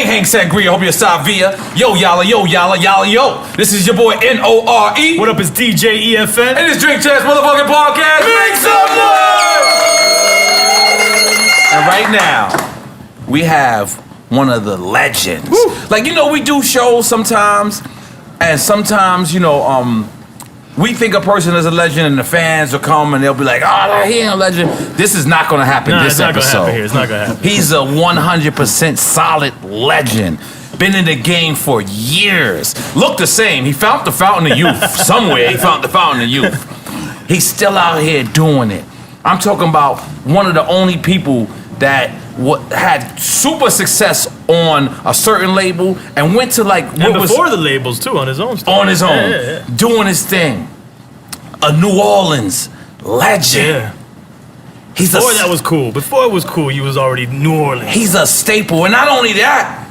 Hang Sangria, hope you're Savia. Yo, yalla, yo, yalla, yalla, yo. This is your boy N.O.R.E. What up, it's DJ EFN. And this Drink Chance motherfucking podcast. Make some noise! And right now, we have one of the legends. Woo. Like, you know, we do shows sometimes, and sometimes, you know, we think a person is a legend and the fans will come and they'll be like, oh, he ain't a legend. This is not going to happen this episode. It's not going to happen here. It's not going to happen. He's a 100% solid legend. Been in the game for years. Look the same. He found the fountain of youth. Somewhere he found the fountain of youth. He's still out here doing it. I'm talking about one of the only people that had super success on a certain label and went to like and before the labels too, on his own stuff. On his own, doing his thing. A New Orleans legend. Yeah. Before that was cool. Before it was cool, he was already New Orleans. He's a staple, and not only that,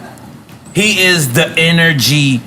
he is the energy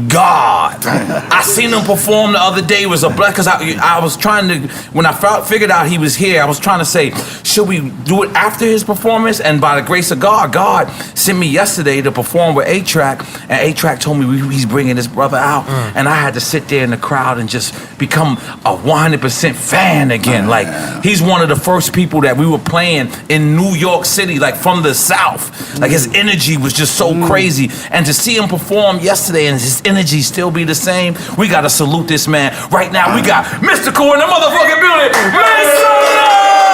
god. I seen him perform the other day. It was a blessing because I was trying to, when I figured out he was here, I was trying to say, should we do it after his performance? And by the grace of God, God sent me yesterday to perform with A-Track, and A-Track told me he's bringing his brother out, and I had to sit there in the crowd and just become a 100% fan again. Like, he's one of the first people that we were playing in New York City, like from the South. Like, his energy was just so crazy, and to see him perform yesterday and his energy still be the same, we gotta salute this man. Right now, we got Mystikal in the motherfucking building. Make some noise!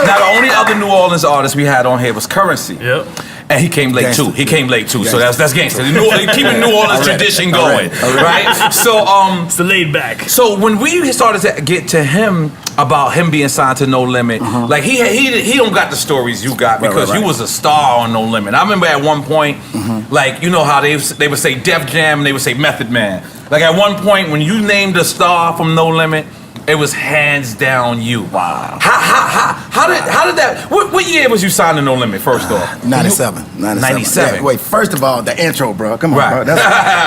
Now, the only other New Orleans artist we had on here was Currency. Yep. And he came late too. He came late too. So that's gangster. Keeping New Orleans tradition going, right? So it's the laid back. So when we started to get to him about him being signed to No Limit, like he don't got the stories you got because you was a star on No Limit. I remember at one point, like, you know how they would say Def Jam and they would say Method Man. Like at one point when you named a star from No Limit, it was hands down you. Wow. How did that? What year was you signed to No Limit first off? 97. 97. Yeah, wait, first of all, the intro, bro. Come on, bro.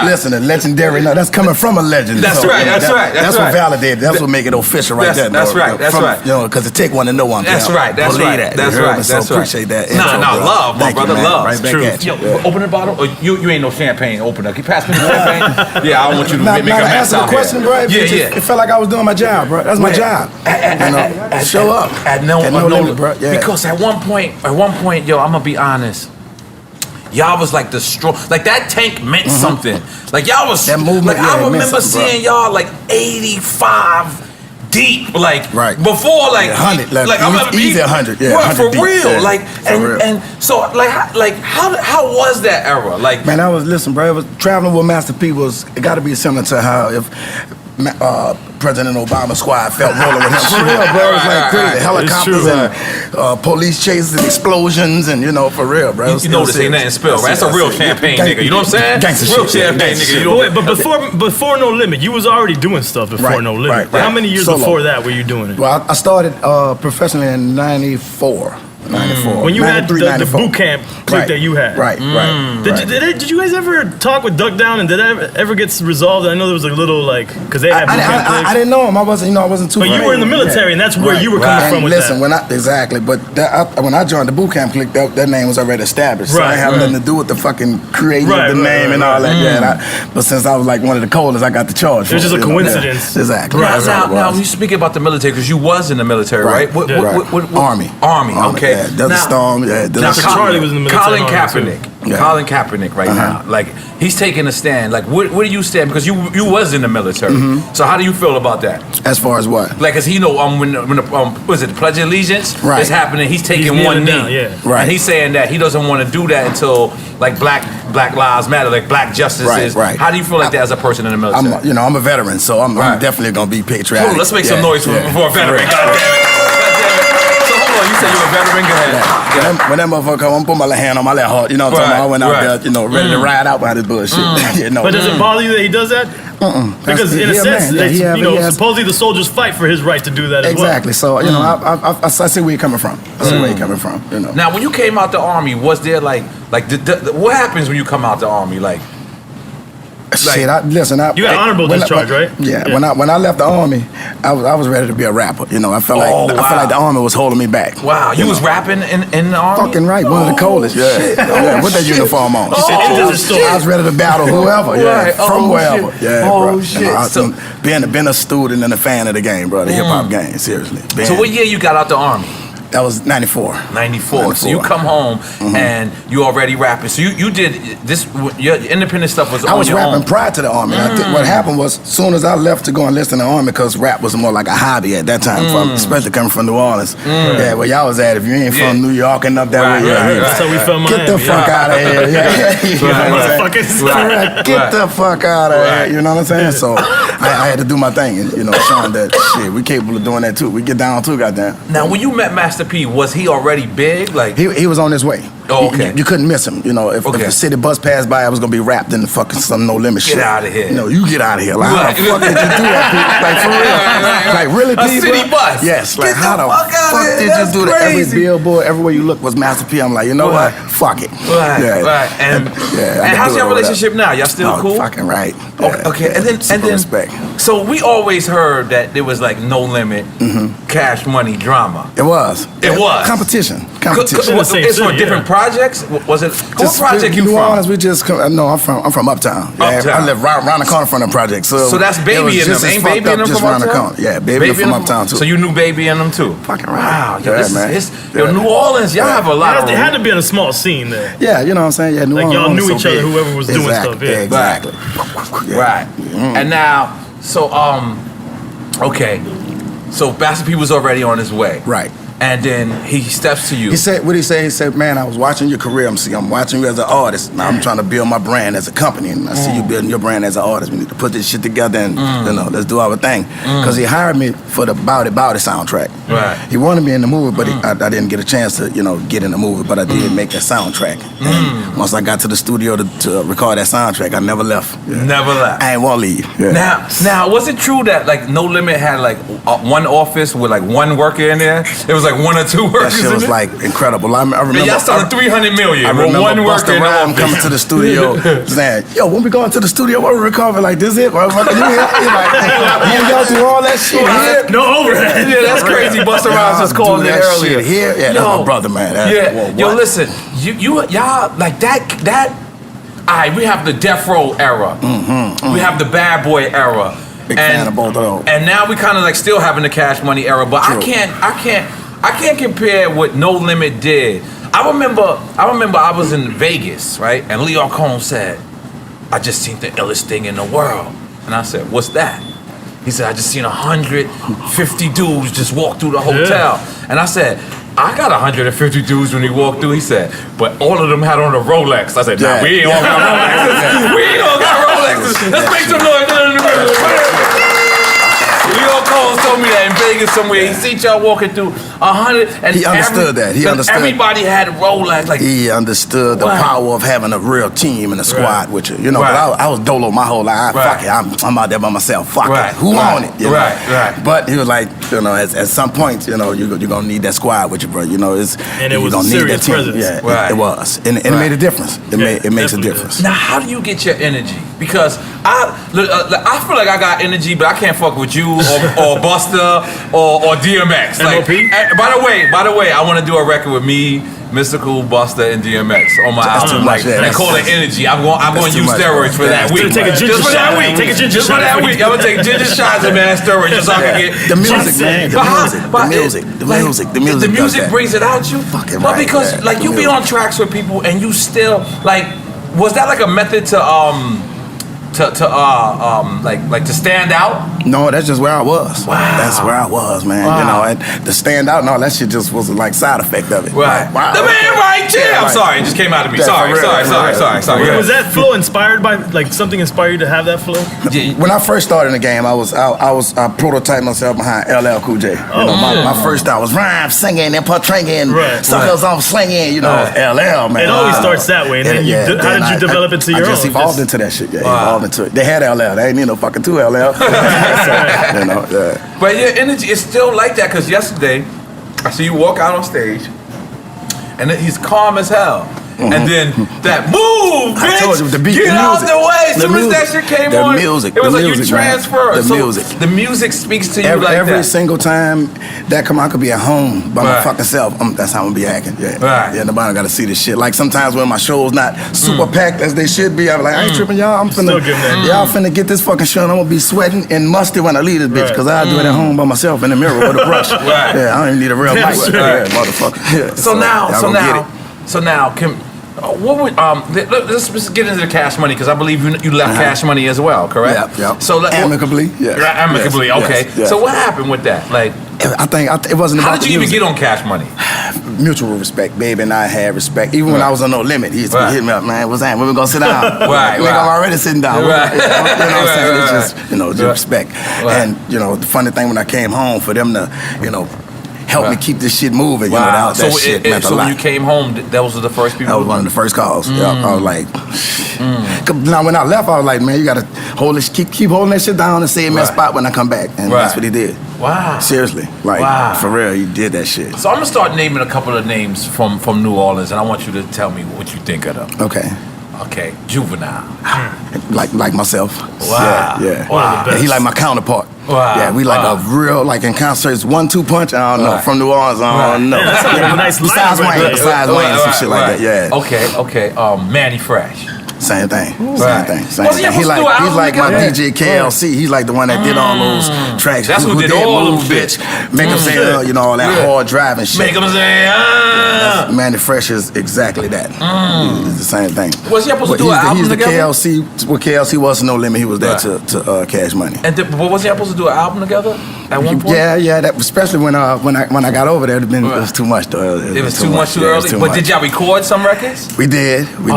Listen, the legendary. No, that's coming from a legend. That's right. That's what validated. That's what make it official right there. That's right. That's right. You know, because it take one to know one. That's right. That's right. That's right. So appreciate that. Nah, love, my brother, love. Right back at you. Yo, open the bottle. You ain't no champagne opener. Can you pass me the champagne? Yeah, I don't want you to make a mess out here. Answer the question, bro. Yeah. It felt like I was doing my job, bro. That's my job. Show up at No Limit, bro. Yeah. Because at one point, yo, I'm gonna be honest. Y'all was like the strong, like that tank meant something. Like y'all was that movement. Like I remember seeing y'all like 85 deep, like before, like 100, like I'm gonna easy 100, for deep, real, like and so like how was that era? Like, man, listen, bro. It was traveling with Master P it got to be similar to how if President Obama's squad felt rolling with him. For real, bro. It was like crazy. Helicopters and police chases and explosions and, you know, for real, bro. You know this ain't nothing spilled, right? That's a real champagne nigga. You know what I'm saying? Gangsta real shit. Champagne nigga. But before No Limit, you was already doing stuff before No Limit. How many years before that were you doing it? Well, I started professionally in 94. When you had the boot camp clique that you had. Right. Did you guys ever talk with Duck Down and did that ever get resolved? I know there was a little like, because they had boot camp cliques. I didn't know him. I wasn't too. But you were in the military and that's where you were coming from with listen, that. Exactly. But when I joined the boot camp clique, that name was already established. So I had nothing to do with the fucking creating of the name and all that. But since I was like one of the coldest, I got the charge. It was just a coincidence. Exactly. Now, when you speaking about the military, because you was in the military, right? What Army. Okay. Yeah, Desert Storm. Yeah, Charlie was in the military. Colin Kaepernick right now, like he's taking a stand. Like, where do you stand? Because you was in the military. So how do you feel about that? As far as what? Like, cause he know when the was it the Pledge of Allegiance is happening? He's taking one knee, and he's saying that he doesn't want to do that until like Black Lives Matter, like Black justice is. How do you feel like that as a person in the military? I'm a veteran, so I'm definitely gonna be patriotic. Cool, let's make some noise for a veteran. God damn it. You said you're a veteran, go ahead. When that motherfucker come, I'm putting my hand on my left heart. You know what I'm talking about? I went out there, you know, ready to ride out by this bullshit. You know. But does it bother you that he does that? Because in a sense, supposedly the soldiers fight for his right to do that as well. Exactly. So, you know, I see where you're coming from. I see where you're coming from, you know. Now, when you came out the Army, was there what happens when you come out the Army? Like, Shit, listen. You got honorable discharge, right? Yeah. When I left the Army, I was ready to be a rapper. You know, I felt like the Army was holding me back. Wow, you was rapping in the Army? Fucking right, one of the coldest. Yeah, with that uniform on. I was ready to battle whoever. Yeah, from wherever. Shit. Yeah, oh bro. shit. You know, been a student and a fan of the game, bro. The hip hop game. Seriously. So what year you got out the Army? That was 94. 94. So you come home and you already rapping. So you did this. Your independent stuff was. I was on your rapping own. prior to the Army. I think what happened was, as soon as I left to go enlist in the Army, because rap was more like a hobby at that time, especially coming from New Orleans. Yeah, where y'all was at. If you ain't from New York and up that way, That's how we felt Miami. Get the fuck out of here. Get the fuck out of here. You know what I'm saying? So I had to do my thing, and showing that shit, we capable of doing that too. We get down too, goddamn. Now, when you met Master P, was he already big? Like he was on his way. Oh, okay. You couldn't miss him. If the city bus passed by, I was gonna be wrapped in the fucking some No Limit shit. Get out of here. No, you get out of here. Like, how the fuck did you do that, Pete? Like, for real? Like, really, A people? city bus. Yes. Like, Get how the fuck did you do that? Every billboard, everywhere you look was Master P. I'm like, you know what? Fuck it. Right. And how's your relationship now? Y'all still cool? Fucking right. Okay. And then respect. So we always heard that there was like No Limit, Cash Money drama. It was. It was competition. It's for different projects. Was it? What project you New from? Orleans, we just no. I'm from Uptown. Yeah, I live right around the corner from the project. So that's Baby in them. Ain't Baby in them just from around the Uptown? corner. Yeah, Baby from Uptown too. So you knew Baby in them too? Fucking right. Wow. Yo, New Orleans, y'all have a lot of. It had to be in a small scene there. Yeah, you know what I'm saying. Yeah, New Orleans. Y'all knew each other. Whoever was doing stuff. Yeah, exactly. Right. And now, so okay. So Master P was already on his way. Right. And then he steps to you. He said, what did he say? He said, man, I was watching your career. I'm watching you as an artist. Now I'm trying to build my brand as a company. And I see you building your brand as an artist. We need to put this shit together and, let's do our thing. Because he hired me for the Bowdy soundtrack. Right. He wanted me in the movie, but I didn't get a chance to, get in the movie. But I did make a soundtrack. And once I got to the studio to record that soundtrack, I never left. Yeah. Never left. I ain't want to leave. Yeah. Now, was it true that like No Limit had like one office with like one worker in there? It was like one or two workers. That shit was like incredible. I remember. Y'all selling $300 million. I remember one Busta worker Rhymes coming to the studio saying, "Yo, when we going to the studio, what we recording? Like this it? What, you ain't go through all that shit here? No overhead. Yeah, that's crazy. Busta Rhymes just called it earlier. Here, yeah, that's my brother, man. Yo, listen, y'all like that. All right, we have the Death Row era. We have the Bad Boy era. Big fan of both of those. And now we kind of like still having the Cash Money era, but True. I can't compare what No Limit did. I remember I was in Vegas, right? And Leo Combs said, "I just seen the illest thing in the world." And I said, "What's that?" He said, "I just seen 150 dudes just walk through the hotel." And I said, "I got 150 dudes when he walked through." He said, "But all of them had on a Rolex." I said, "Nah, we ain't all got Rolexes. We ain't all got Rolexes. Let's make some noise." Leo Combs told me that in Vegas somewhere. He seen y'all walking through 100. And he understood that. He understood. Everybody had Rolex. Like he understood the power of having a real team and a squad with you. But I was dolo my whole life. Fuck it, I'm out there by myself. Fuck it, who on it? Right. But he was like, at some point, you're gonna need that squad with you, bro. And it was a serious presence. Yeah, it was, and it made a difference. It makes a difference. Now, how do you get your energy? Because I feel like I got energy, but I can't fuck with you or Busta or DMX. N.O.R.E? By the way, I want to do a record with me, Mystikal, Busta, and DMX on my album. And call it energy. I'm going to use steroids for that week. Take a ginger shot. Just for that week. I'm gonna take ginger shots and man steroids just so I can get the music, man. The music. The music brings it out you. Fucking but because like you be on tracks with people and you still like, was that like a method to stand out? No, that's just where I was. Wow. That's where I was, man. Wow. And to stand out, no, that shit just was like side effect of it. Right. Like, wow, the man right here. Yeah, I'm sorry, it just came out of me. Yeah, Sorry. Was that flow inspired by something inspired you to have that flow? Yeah. When I first started in the game, I prototyped myself behind LL Cool J. My first style was rhyme, singing, and portraying, suckers off slinging. LL, man. It always starts that way. And then how did you develop it to your own? I just evolved into that shit. Evolved into it. They had LL. They ain't need no fucking 2 LL. But your energy is still like that, because yesterday I see you walk out on stage and he's calm as hell. and then that move, bitch. I told you, the beat, get the out music. the way. As The soon as that music. shit came The on, music. it was The like music, you man. transferred. The So music. the music speaks to you Every that. single time that come out, I could be at home by my Right. fucking self. That's how I'm gonna be acting. Yeah, Right. yeah. Nobody gotta see this shit. Like sometimes when my show's not super packed as they should be, I'm like, I ain't tripping, y'all. I'm finna, Still giving that. y'all finna get this fucking show. And I'm gonna be sweating and musty when I leave this bitch, Right. cause I do it at home by myself in the mirror with a brush. Right. Yeah, I don't even need a real mic. That's Yeah, motherfucker. Yeah. So now, y'all so gonna get now, it. so now, can what would let's get into the Cash Money because I believe you left Cash Money as well, correct? Yep. So amicably, yes. amicably, Yes, okay. yes. So what happened with that? Like, I think it wasn't how about did the you even music. get on Cash Money? Mutual respect, baby, and I had respect. Even when I was on No Limit, he used to Right. hit me up, man. What's that? When we gonna sit down? Right, Nigga, right. I'm already sitting down. Right. You know what I'm saying? It's Right, just, just Right. respect. Right. And the funny thing when I came home, for them to, help me Right. keep this shit moving. Wow. That shit meant a so lot. when you came home, that was the first people. That was one of the first calls. Yeah, I was like, 'Cause now when I left, I was like, man, you gotta hold this, keep holding that shit down and save me a Right. spot when I come back. And Right. that's what he did. Wow. Seriously, like Wow. for real, he did that shit. So I'm gonna start naming a couple of names from New Orleans, and I want you to tell me what you think of them. Okay, Okay, Juvenile. like myself. Wow. Yeah. One of the Yeah, best. he like my counterpart. Wow. Yeah, we like Wow. a real, like in concerts, 1-2 punch. I don't know. Right. From New Orleans, I don't know. Yeah, that's like a nice Besides lineup right Wayne, there. besides Wayne, some shit like that. Yeah. Okay. Manny Fresh. Same thing. Right. Same thing. Same Wasn't he thing. supposed to do an He's album like my together? DJ KLC. He's like the one that did all those tracks. That's who did all Move, them bitch. Make him say, all that Yeah. hard driving shit. Make him say, Manny Fresh is exactly that. It's the same thing. Was he supposed to But do an album he's the together? KLC. Well, KLC was No Limit. He was there Right. to Cash Money. But was he supposed to do an album together at one point? Yeah. That especially when I got over there, it was too much. Though. It was too much too Yeah, it early. was too But much. did y'all record some records? We did. We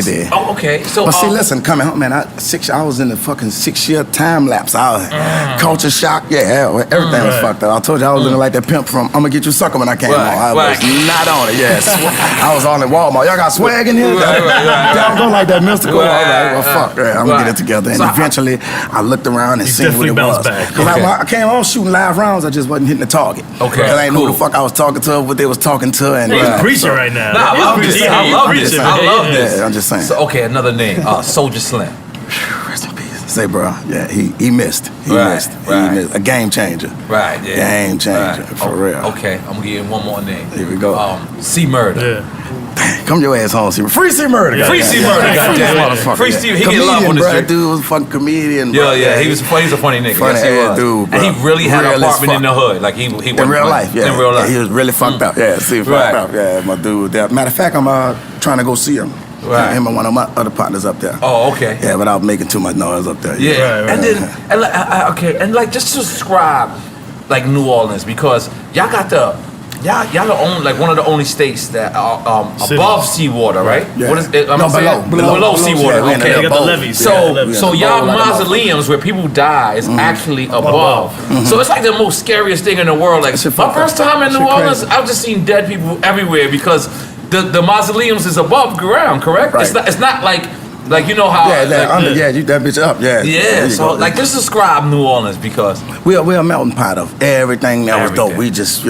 did. Oh, okay. So, But see, listen, coming home, man, I was in the fucking 6-year time lapse. I was culture shock. Yeah, everything was fucked up. I told you I was looking like that pimp from I'ma Get You Sucker when I came Right, home. I was right. not on it. Yes, I was on at Walmart. Y'all got swag in here? Right. Y'all go like that mystical. I was like, well, Right. fuck. Yeah, I'm Right. gonna get it together. And So eventually, I looked around and seen what definitely it bounced was. back. Because Okay. I came home shooting live rounds. I just wasn't hitting the target. Okay, Because I ain't know who the cool. fuck I was talking to, what they was talking to, and He's so- preaching right now. Nah, I love this. He's I love preaching, this. man. I love this. Yeah, I'm just saying. So, okay, another name. Soldier Slim. Rest in peace. Say, bro, yeah, he missed. He Right, missed. right. He missed. A game changer. Right, yeah. Game changer, for real. Okay, I'm gonna give you one more name. Here we go. C Murder. Yeah. Come your ass home, see. Free C Murder. Free C Murder, Free goddamn. this motherfucker. Free yeah. Steve, he get love on Comedian, the bro. street. That dude was a fucking comedian, bro. Yeah, he's a funny nigga. Funny Yes, he ass was. dude, bro. And he really had an Real as apartment in fuck. the hood. Like he In wasn't real playing. life, yeah. In real life. Yeah, he was really fucked up. Yeah, see, Right. fucked up. Yeah, my dude. There. Matter of fact, I'm trying to go see him. Right. Him and one of my other partners up there. Oh, okay. Yeah, without making too much noise up there. Yeah, Right, and then and like just to describe like New Orleans because y'all got y'all the only like one of the only states that are above seawater, right? Yeah. What is it? I'm No, saying below seawater. yeah, we in Okay. the They got the boat. levees. Yeah, So, we in so the y'all boat like a mausoleums where people die is actually above. So it's like the most scariest thing in the world. Like That shit my fucked first up. time in Shit New Orleans, crazy. I've just seen dead people everywhere because the mausoleums is above ground. Correct? Right. It's not like you know how. Yeah, that, like, you that bitch up. Yeah. yeah. There you So go. like just describe New Orleans because We're a melting pot of everything that was dope. Everything. We just,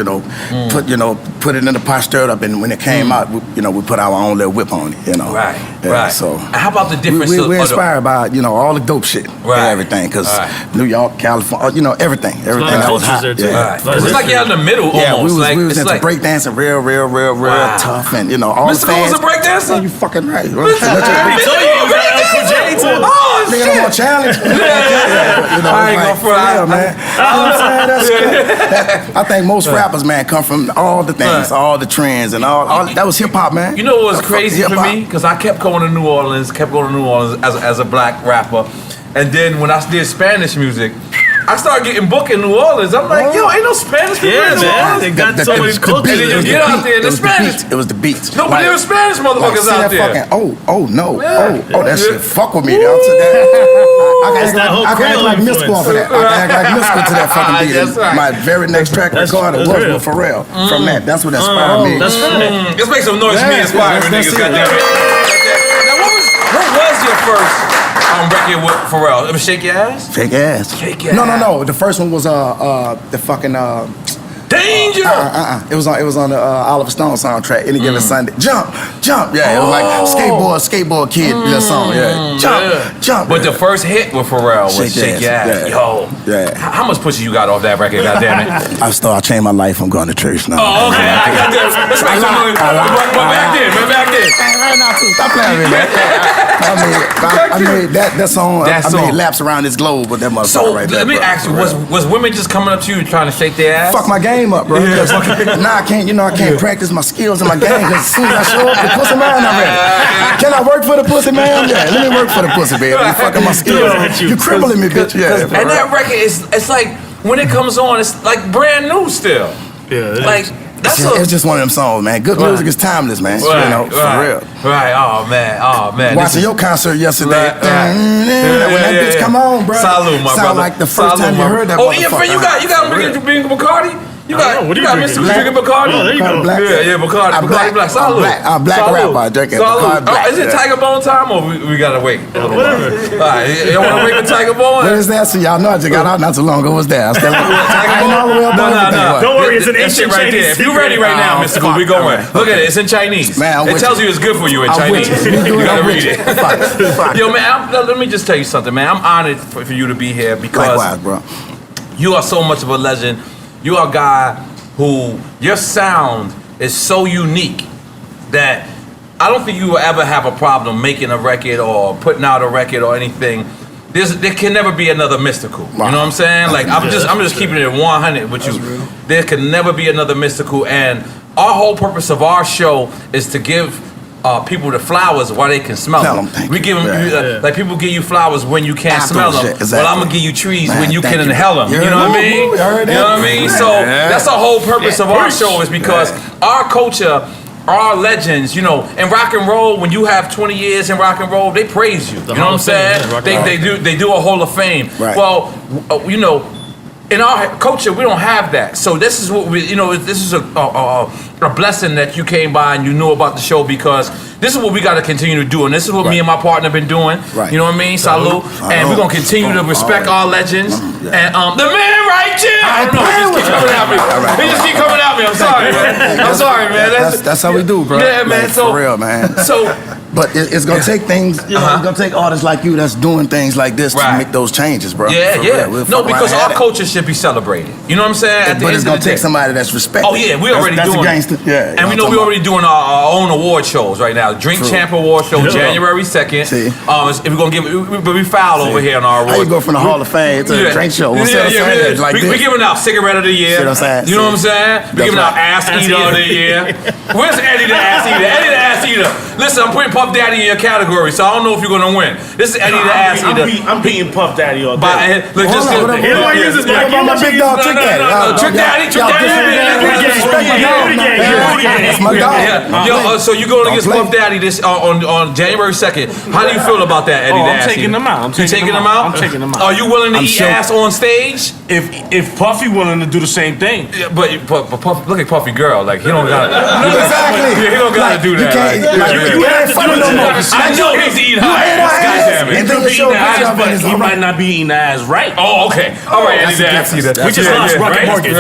put it in the pot, stirred up, and when it came out, we put our own little whip on it, Right, Yeah, right. So And how about the difference? we're inspired by, all the dope shit, Right. and everything, because Right. New York, California, everything A lot of that was cultures hot. there, too. Yeah. Right. It's like you're in the middle Yeah, almost. we was it's into breakdancing real Wow. tough, and all the Mystikal was fans. a breakdancer? Yeah, you fucking right. He told you he was at Uncle Jay too. Oh, Nigga, shit. I'm on challenge. I ain't gonna for front. real, man. You know what I'm saying? That's good. I think most rappers, man, come from all the things, Right. all the trends, and all that was hip hop, man. You know what was That fucking crazy for hip-hop. me? Because I kept going to New Orleans as a black rapper. And then when I did Spanish music, I started getting booked in New Orleans. I'm like, yo, ain't no Spanish people Yeah, in New man. Orleans. They got The- so the- many the cultures. beat, And then it was you the get out beat, there and it the was the Spanish. beat. It was the beat. No, but there were Spanish motherfuckers see out that there. fucking, no, Yeah. that Yeah. shit fuck with me. I It's that whole can act Creole like Mystical influence. off of that. I can act like Mystical to that fucking beat. That's right. My very next track That's recorded real. was for real. From that, that's what inspired me. That's right. Let's make some noise for me Yeah, inspiring let's niggas. see it. Goddamn it. Now, what was your first record with Pharrell? It was Shake Your Ass? Fake ass. Fake ass. No. The first one was the fucking Danger. It was on the Oliver Stone soundtrack. Any given Sunday. Jump. Yeah, it was like skateboard kid little song. Yeah, jump. But the first hit with Pharrell was Shake Your Ass. Yo, how much pussy you got off that record? Goddamn it! I changed my life from going to church now. Oh, okay. Let's make some noise. But back then. Right now too. Stop playing with me, man. I made that song. I made laps around this globe with that motherfucker right there. So let me ask you: was women just coming up to you trying to shake their ass? Fuck my game up, bro. Now I can't practice my skills in my game because as soon as I show up, the pussy man already. Can I work for the pussy man? Yeah, let me work for the pussy, baby. You fucking my skills. You crippling me, bitch. Yeah. And that record it's like when it comes on, it's like brand new still. Yeah. Like it's just one of them songs, man. Good music is timeless, man. Right, you know, for real. Right. Oh man. Watching your concert yesterday. Right. When that bitch come on, bro. Salute, my brother. Sound like the first time you heard that. Oh, EFN, you got drinking Bacardi? You got Mystikal drinking Bacardi? Oh, there you go. Yeah, Bacardi Black. Salute. I'm black rapper drinking Bacardi Black. Is it Tiger Bone time or we gotta wait? Whatever. All right, you wanna wait for Tiger Bone? What is that? So y'all know I just got out not too long ago. What's that? No. Don't worry, it's an ancient right there. If you're ready right now, Mystikal, we going. Look at it. It's in Chinese. Man, it tells you it's good for you in Chinese. You gotta read it. Yo, man, let me just tell you something, man. I'm honored for you to be here because likewise, bro. You are so much of a legend. You are a guy who your sound is so unique that I don't think you will ever have a problem making a record or putting out a record or anything. There can never be another Mystikal. You know what I'm saying? Like I'm just keeping it 100 with you. Real. There can never be another Mystikal, and our whole purpose of our show is to give people the flowers while they can smell them. We give them like people give you flowers when you can't smell them. Exactly. Well, I'm gonna give you trees when you can inhale them. You know what I mean? You know what I mean? So that's the whole purpose of our show is because our culture, our legends, you know, in rock and roll, when you have 20 years in rock and roll, they praise you. You know what I'm saying? They do a Hall of Fame. Right. Well, you know, in our culture, we don't have that. So this is what we, you know, this is a blessing that you came by and you knew about the show because this is what we got to continue to do. And this is what me and my partner been doing. Right. You know what I mean? Salute. And we're going to continue to respect our legends. And the man right here. I don't know. He just keep coming at me. He just keep coming at me. I'm sorry, man. I'm sorry, man. That's how we do, bro. Yeah, man. So, for real, man. So, but it's gonna take things. You know, it's gonna take artists like you that's doing things like this to make those changes, bro. Yeah. No, because our culture should be celebrated. You know what I'm saying? But it's gonna take somebody that's respected. Oh yeah, we already doing it. Yeah, and we know we're already doing our own award shows right now. Drink Champ Award Show, January 2nd. If we're gonna give, but we foul over here on our award. How you go from the Hall of Fame to the drink show? We're giving out Cigarette of the Year. You know what I'm saying? We're giving out Ass Eater of the Year. Where's Eddie the Ass Eater? Eddie the Ass Eater. Listen, I'm putting Puff Daddy in your category, so I don't know if you're gonna win. This is Eddie the Ass Eater. I'm beating Puff Daddy all day. Look, just my big dog Trick Daddy. Trick Daddy. That's my dog. Yo, so you're going against Puff Daddy this on January 2nd. How do you feel about that, Eddie? I'm taking them out. I'm taking them out. Are you willing to eat ass on stage? If Puffy willing to do the same thing. Yeah, but Puff, look at Puffy girl. Like he don't gotta. Exactly. He don't gotta do that. You ain't funny no more. I know he's eating hot ass. And then He might not be eating ass right. Oh, okay. All right, Eddie the Ass Eater. We just lost Rocket Mortgage.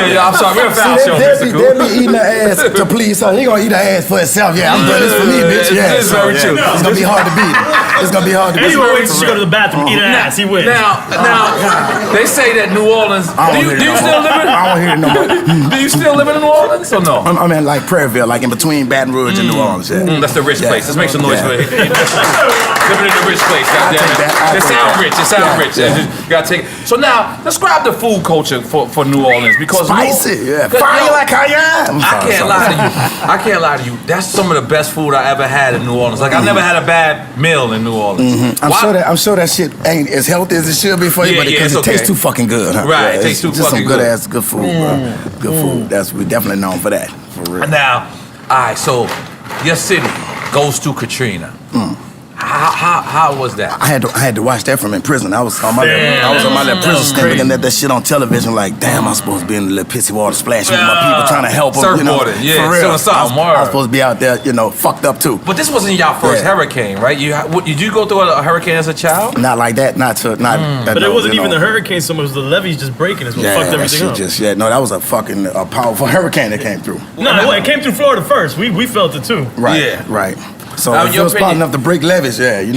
Yeah, I'm sorry. We're a foul show, They'll be eating her ass to please her. He gonna eat her ass for himself. Yeah, I'm doing this for me, bitch. Yeah, this is very true. It's gonna be hard to beat. It's gonna be hard to beat. Anyway, wait till she go to the bathroom, eat her ass, he wins. Now, they say that New Orleans. Do you still live in? I don't hear it no more. Do you still live in New Orleans or no? I'm in like Prairieville, like in between Baton Rouge and New Orleans. Yeah. That's the rich place. Let's make some noise for it. Living in the rich place, goddammit. It sounds rich. It sounds rich. You gotta take. So now, describe the food culture for New Orleans because spicy, fire like I am. I can't lie to you. I can't lie to you. That's some of the best food I ever had in New Orleans. Like I never had a bad meal in New Orleans. I'm sure that shit ain't as healthy as it should be for you, but because it tastes too fucking good. Huh? Right, it tastes too fucking good. Just some good food, bro. Good food. We definitely known for that. For real. Now, all right. So your city goes through Katrina. How was that? I had to watch that from in prison. I was on my little prison stint looking at that shit on television like, damn, I'm supposed to be in the little pissy water splashing with my people trying to help them. Surfboarding, For real. I was supposed to be out there, fucked up too. But this wasn't your first hurricane, right? Did you go through a hurricane as a child? Not like that. But it wasn't even the hurricane so much as the levees just breaking is what fucked everything up. That was a fucking powerful hurricane that came through. No, it came through Florida first. We felt it too. Right. Yeah. Right. So if it was part enough to break levees, You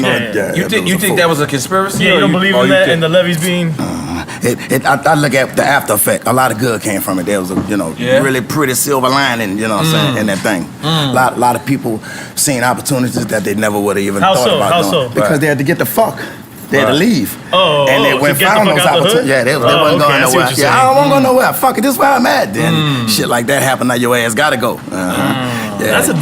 think that was a conspiracy? Yeah, you don't believe in that and the levees being. I look at the after effect. A lot of good came from it. There was a really pretty silver lining, what I'm saying, in that thing. A lot of people seen opportunities that they never would have even thought about doing. Because they had to get the fuck. They had to leave. And they went found those opportunities. Yeah, they wasn't going nowhere. I don't want to go nowhere. Fuck it, this is where I'm at. Then shit like that happened. Now your ass gotta go. That's a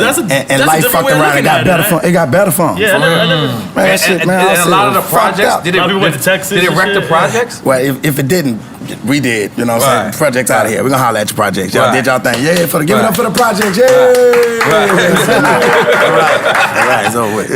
life fucked around. It got better for. It got better for them. Yeah, and a lot of the projects. Did it wreck the projects? Well, if it didn't, we did. You know what I'm saying? Projects out of here. We're gonna holler at your projects. Y'all did y'all thing. Yeah, give it up for the projects. Yeah. All right, it's over with.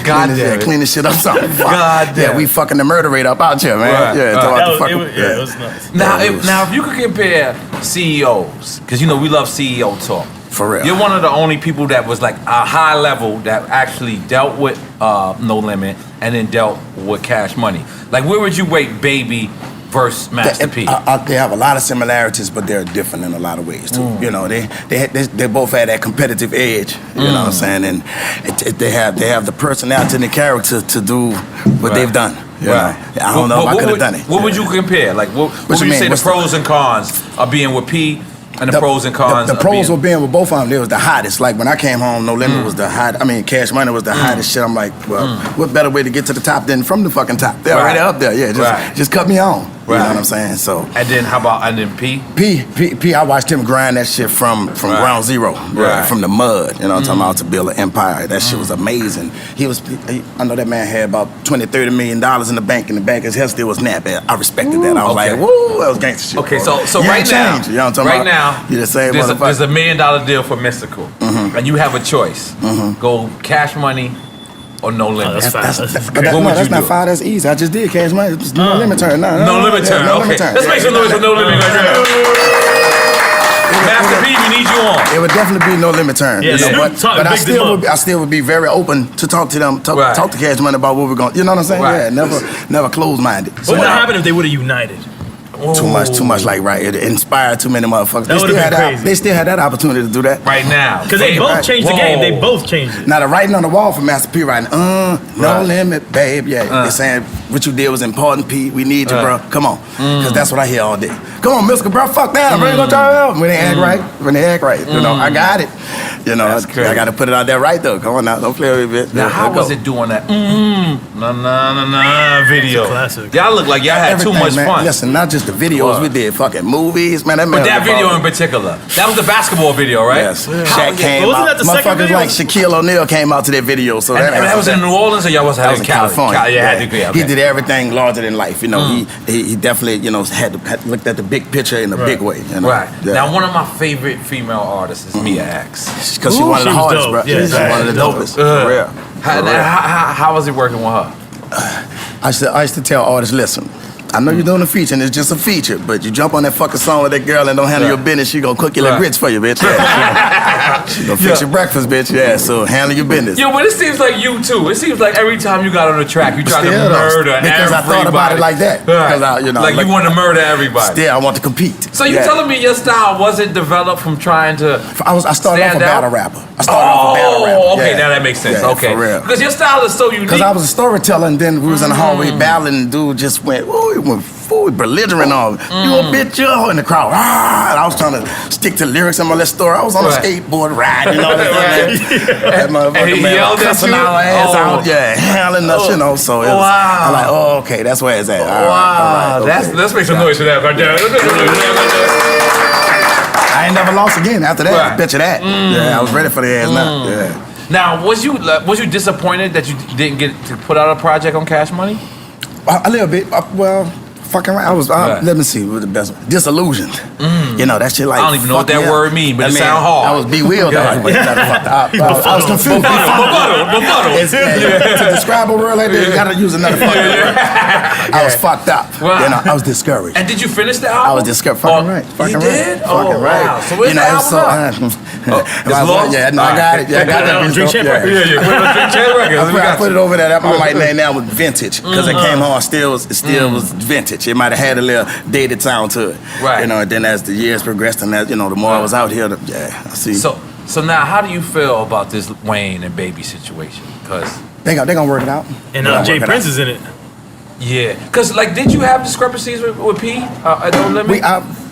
God damn it. Clean this shit up something. God damn. Yeah, we fucking the murder rate up out here, man. Yeah, it was nuts. Now, if you could compare CEOs, because we love CEO talk. For real. You're one of the only people that was like a high level that actually dealt with No Limit and then dealt with Cash Money. Like, where would you rate Baby versus Master P? They have a lot of similarities, but they're different in a lot of ways too. They both had that competitive edge. You know what I'm saying? And they have the personality and the character to do what they've done. I don't know if I could have done it. What would you compare? Like, what would you say the pros and cons of being with P? And the pros and cons. The pros were being with both of them. They was the hottest. Like when I came home, No Limit was the hot. I mean, Cash Money was the hottest shit. I'm like, well, what better way to get to the top than from the fucking top? They're already up there. Yeah, just cut me on. You know what I'm saying? So. And then how about P? P. I watched him grind that shit from ground zero, from the mud. You know what I'm talking about, to build an empire. That shit was amazing. I know that man had about $20-30 million in the bank of his head still was nappy. I respected that. I was like, woo, that was gangster shit. Okay, so right now, you know what I'm talking about? You're the same there's $1 million deal for Mystical, and you have a choice: go Cash Money or No Limit. That's not fire. That's easy. I just did Cash Money. It's No Limit turn. No Limit turn. Okay, let's make some noise for No Limit right now. Master P, we need you on. It would definitely be No Limit turn. Yeah, but I still would be very open to talk to them, talk to Cash Money about what we're going. You know what I'm saying? Right. Yeah, never closed minded. What would have happened if they would have united? Too much. Like it inspired too many motherfuckers. They still had that opportunity to do that right now. Because they both changed the game. They both changed it. Now the writing on the wall for Master P writing, No Limit, babe. Yeah, they're saying what you did was important, P. We need you, bro. Come on, because that's what I hear all day. Come on, Mystical, bro. Fuck that. Bro, gonna try out when they act right. I got it. I got to put it out there right though. Come on now, don't play with it. Now, how was it doing that? Video. Classic. Y'all look like y'all had too much fun. Listen, not just the videos, we did fucking movies, man. But that video in particular, that was the basketball video, right? Yes. Shaq came out. Wasn't that the second video? Like Shaquille O'Neal came out to that video. So that was in New Orleans, or y'all was in California. He did everything larger than life. He definitely had looked at the big picture in a big way. Right. Now, one of my favorite female artists is Mia X. Because she's one of the hardest, bro. She's one of the dopest. For real. How was it working with her? I used to tell artists, listen, I know you're doing a feature and it's just a feature, but you jump on that fucking song with that girl and don't handle your business, she gonna cook your little grits for you, bitch. She gonna fix your breakfast, bitch. Yeah, so handle your business. Yo, but it seems like you too. It seems like every time you got on the track, you tried to murder everybody. Because I thought about it like that. Because you want to murder everybody. Still, I want to compete. So you telling me your style wasn't developed from trying to I started off a battle rapper. Okay, now that makes sense. Okay, for real. Because your style is so unique. Because I was a storyteller, and then we was in the hallway battling, and dude just went, he went full belligerent on you a bitch, you in the crowd. And I was trying to stick to lyrics in my little story. I was on a skateboard riding, that motherfucker man cussing our ass out, handling us, so it was, I'm like, okay, that's where it's at. All right, let's make some noise for that right there. I ain't never lost again after that. I bet you that. Yeah, I was ready for the ass now. Yeah. Now, was you disappointed that you didn't get to put out a project on Cash Money? A little bit. Well, Fucking right. I was. Let me see. What the best? Disillusioned. You know that shit. Like I don't even know what that word means, but it sound hard. I was bewildered. I was confused. To describe a word like that, you gotta use another fucking word. I was fucked up. Wow. You know, I was discouraged. And did you finish the album? I was discouraged. Fucking right. Fucking you did? Fucking right. Wow. So where's the album now? Yeah, no, I got it. Yeah, I got that. Drink Champ Records. Yeah. Drink Champ Records. I put it over there. I might name that was vintage because it came on. It still was vintage. It might have had a little dated sound to it. Right. You know, and then as the years progressed and as, you know, the more I was out here, I see. So now, how do you feel about this Wayne and Baby situation? Because they gonna work it out. And Jay Prince is in it. Yeah. Because, like, did you have discrepancies with P at No Limit?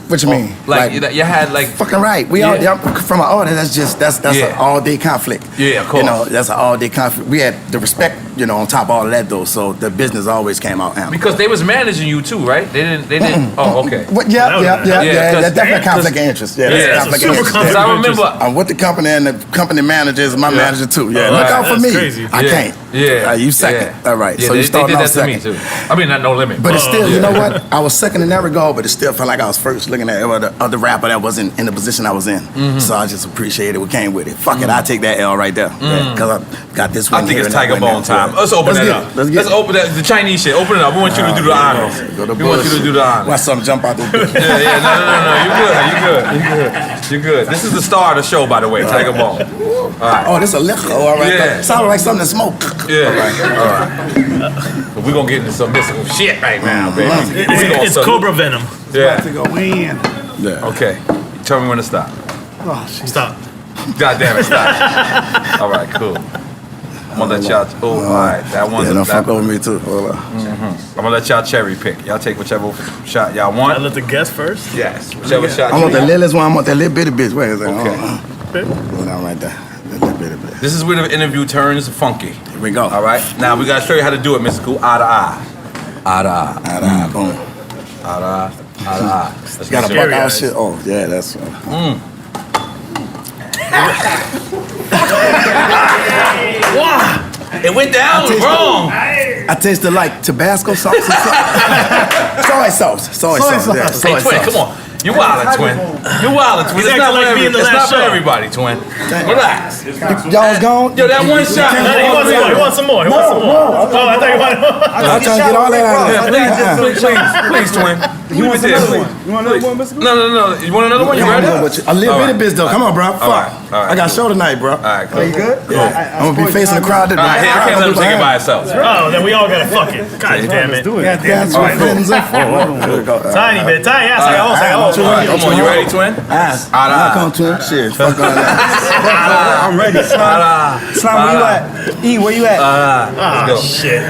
What you mean? Like you had like fucking right. We all from an artist. That's an all day conflict. Yeah, of course. You know, that's an all day conflict. We had the respect, you know, on top of all of that though. So the business always came out ample. Because they was managing you too, right? They didn't. Oh, okay. Yeah. That's definitely a conflict of interest. Yeah, that's conflict of interest. Because I remember I'm with the company and the company manager is my manager too. Yeah, look out for me. Crazy. I can't. Yeah, you second. All right. Yeah, so you started off second. To me too. I mean, not No Limit. But it's still, you know what? I was second in that regard, but it still felt like I was first looking at other rapper that wasn't in the position I was in. So I just appreciated what came with it. Fuck it, I take that L right there. Because I got this one. I think it's Tiger Bone time. Let's open that up. Let's open that. The Chinese shit. Open it up. We want you to do the honors. We want you to do the honors. Watch something jump out this bitch. Yeah. No. You're good. This is the star of the show, by the way. Tiger Bone. All right. Oh, this is a liquor. Oh, all right. Yeah. Sounded like something to smoke. Yeah. All right. But we're gonna get into some mystical shit right now, baby. It's Cobra Venom. Yeah. To go in. Yeah. Okay. Tell me when to stop. Oh, shit. Stop. God damn it, stop. All right, cool. I'm gonna let y'all. Oh, all right. That one's. Yeah, don't fuck over me too. Hold on. I'm gonna let y'all cherry pick. Y'all take whichever shot y'all I want. let the guest first. Yes, whichever shot. I want the littlest one. I want that little bitty bitch. Wait a second. Okay. Hold on right there. That little bitty bitch. This is where the interview turns funky. Here we go. All right. Now we gotta show you how to do it, Mystical. Eye to eye. Eye to eye. Eye to eye. Boom. Eye to eye. Eye to eye. Let's Gotta get buck Scary out eyes. shit. Oh, yeah, that's. It went down wrong. I tasted like Tabasco sauce. Soy sauce. Soy sauce. Yeah, Hey, soy twin, sauce. come on. You wildin', twin. You wildin', twin. He's It's not acting like for me in the it's last not for show. everybody, twin. Relax. Y'all's gone. Yo, that one shot. He wants some more. He wants some more. Oh, I thought you wanted more. I'm trying to get all that out of Yeah, please, twin. You want Leave it there. another one? You want another one, Mr. No. You want another one? You ready? A little bitty bitch though. Come on, bro. All right. I got a show tonight, bro. All right, cool. Are you good? Yeah. I'm gonna be facing the crowd All right, tonight. I can't let him take it by itself. Oh, then we all gotta fuck it. God damn it. That's what friends are for. Tiny bit. Tiny ass. All right, come on. You ready, twin? I come to him. Shit. Fuck all that. I'm ready. Slime, where you at? E, where you at? Ah, go. shit.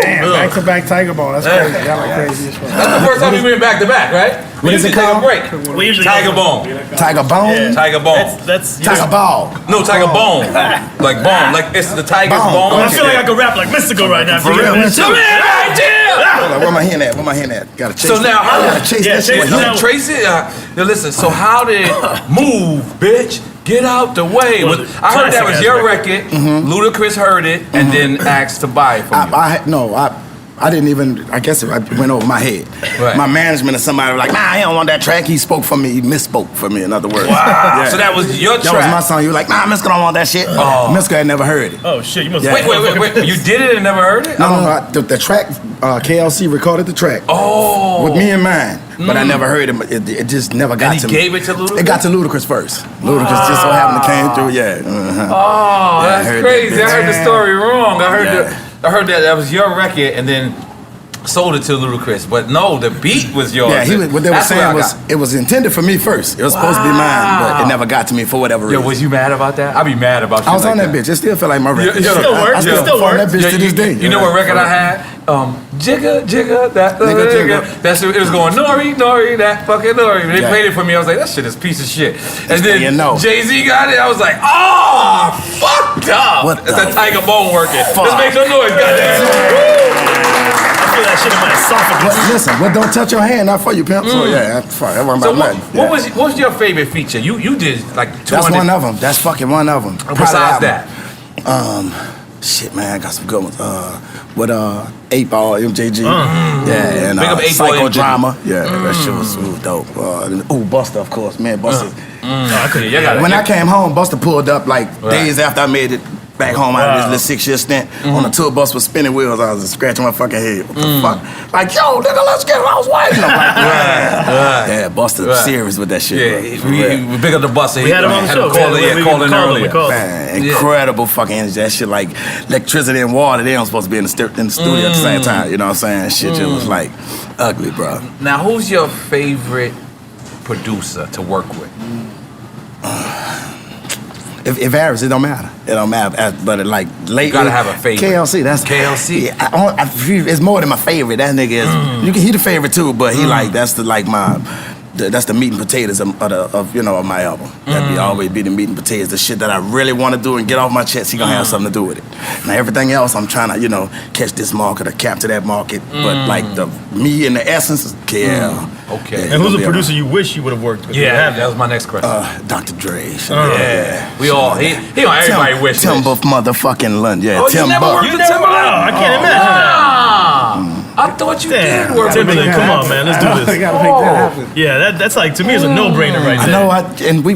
Damn, back-to-back Tiger Ball. That's crazy. Y'all like crazy as fuck. That's the first time we went back to back, right? We is it usually take a called? break. We usually Tiger Bone. Tiger Bone. Tiger Bone. That's Tiger Ball. No, Tiger Bone. Like bone. Like it's the tiger's Bone. bone. I feel like I could rap like Mystical right now. For real, man. Come here, right there. Where my hand at? Where my hand at? Gotta chase. So now, how gotta chase Yeah, that chase shit. it down. Trace it. Now listen. So how did move, bitch? Get out the way. Well, I heard that was classic-ass your record. Ludacris heard it and then asked to buy it from you. I didn't even, I guess it went over my head. Right. My management or somebody was like, nah, he don't want that track. He spoke for me. He misspoke for me, in other words. Wow. Yeah. So that was your That was my track. song. You were like, nah, Miska don't want that shit. Miska had never heard it. Oh shit, you must Yeah. Wait. You did it and never heard it? No. The track, KLC recorded the track. Oh. With me in mind. But I never heard it. It just never got And to he me. gave it to Ludacris? It got to Ludacris first. Ludacris just so happened to came through, yeah. Oh, Yeah, I that's heard crazy. that. I heard the story wrong. I heard Yeah. that was your record and then sold it to Ludacris. But no, the beat was yours. Yeah, what they were That's what I saying was got. it was intended for me first. It was supposed to be mine, but it never got to me for whatever reason. Yo, was you mad about that? I'd be mad about shit I was like on that bitch. It still feel like my record. It still works. I It still perform works. that bitch to this day. You know what record I had? Jigga, that Nigga, nigga. That's it was going N.O.R.E, that fucking N.O.R E. They Yeah. played it for me. I was like, that shit is a piece of shit. And then you know. Jay-Z got it. I was like, oh, fucked up. What It's the that Tiger Bone working. fuck? Let's make some noise, goddamn. I feel that shit in my esophagus. But listen, what don't touch your hand, not for you, pimp. So yeah, that's fine. That wasn't So about what, nothing. what was your favorite feature? You did like 200. That's one of them. That's fucking one of them. Besides that, Shit, man, I got some good ones. With 8 Ball, MJG. Yeah, and Big up 8 Ball, Psychodrama. Yeah, that shit was dope. Buster, of course, man. Buster. When I came home, Buster pulled up like days after I made it back home out of this little 6-year stint on a tour bus with spinning wheels. I was just scratching my fucking head. What the fuck? Like, yo, nigga, let's get Lost White. And I'm like, yeah, Buster serious with that shit. Yeah, we big up the Buster. We had him on the show. Call in earlier. Man, incredible fucking energy. That shit like electricity and water. They don't supposed to be in the studio at the same time. You know what I'm saying? Shit just was like ugly, bro. Now, who's your favorite producer to work with? It varies. It don't matter. It don't matter. But like lately, you gotta have a favorite. KLC. That's KLC. Yeah, it's more than my favorite. That nigga is. He the favorite too, but he like that's the that's the meat and potatoes of my album. That'd always be the meat and potatoes, the shit that I really want to do and get off my chest. He gonna have something to do with it. Now everything else, I'm trying to catch this market or capture that market. But like me and the essence, Okay. Yeah, and who's a producer you wish you would have worked with? Yeah, that was my next question. Dr. Dre. Yeah, we all he on everybody wish. Tim Buff motherfucking Lund. Yeah, Tim Buff. You never I can't imagine that. I thought you did work with Timberlake, come on, man, let's do this. I gotta make that happen. Yeah, that's like to me is a no-brainer right there. I know, and we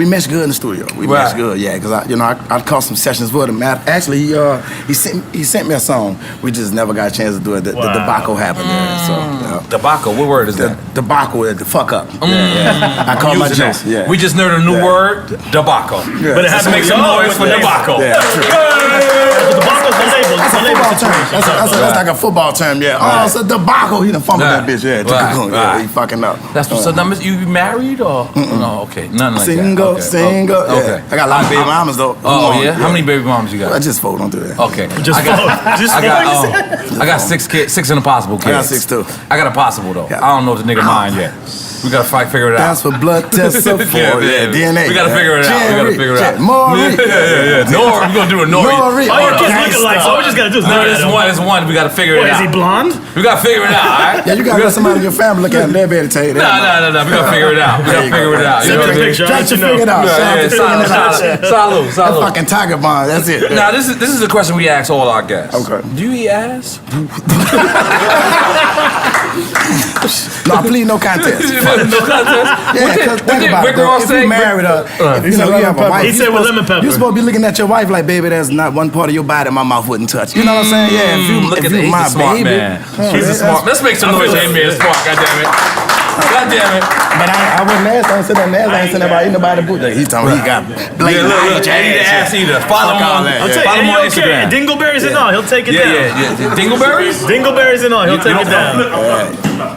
meshed good in the studio. We meshed good, yeah, because I caught some sessions with him. Actually, he sent me a song. We just never got a chance to do it. The debacle happened there. So debacle, what word is that? Debacle is the fuck up. Yeah. I call my jokes. Yeah. We just learned a new word, debacle. Yeah. But it has to make some noise for debacle. Yeah, Debacle's the label. It's a label situation. That's like a football term, yeah. Oh, it's a debacle. He done fumbled that bitch, yeah. Yeah, he fucking up. That's so. You married or no? Okay, nothing like that. Single. Okay. I got a lot of baby mamas though. Oh yeah, how many baby mamas you got? I just 4. Don't do that. Okay, I got 6 kids, 6 impossible kids. I got 6 too. I got a possible though. I don't know the nigga mine yet. We gotta figure it out. That's what blood tests are for. DNA. We gotta figure it out. N.O.R.E. N.O.R.E. We gonna do a N.O.R.E. All your kids look alike, so all we just gotta do is No, it's one. We gotta figure it out. Is he blonde? We gotta figure it out, all right? Yeah, you gotta let somebody in your family look at him. They'll be able to tell you that. No. We gotta figure it out. You know what I mean? Picture. Try to figure it out. Salute. That fucking tiger bond. That's it. Now, this is a question we ask all our guests. Okay. Do you eat ass? No, I plead no contest. No contest? Yeah, because think about it, though. If you married her, you have a wife. He said with lemon pepper. You're supposed to be looking at your wife like, baby, there's not one part of your body my mouth wouldn't touch. You know what I'm saying? Yeah, if you my smart baby. man. He's a smart. Let's make some noise for him being smart. God damn it. But I wasn't asked. I ain't said nothing. I ain't said nobody. Nobody put that. He's talking. He got blatant. Look, I need to ask either. Follow him on Instagram. Dingleberries and all, he'll take it down. Yeah. Dingleberries? Dingleberries and all, he'll take it down.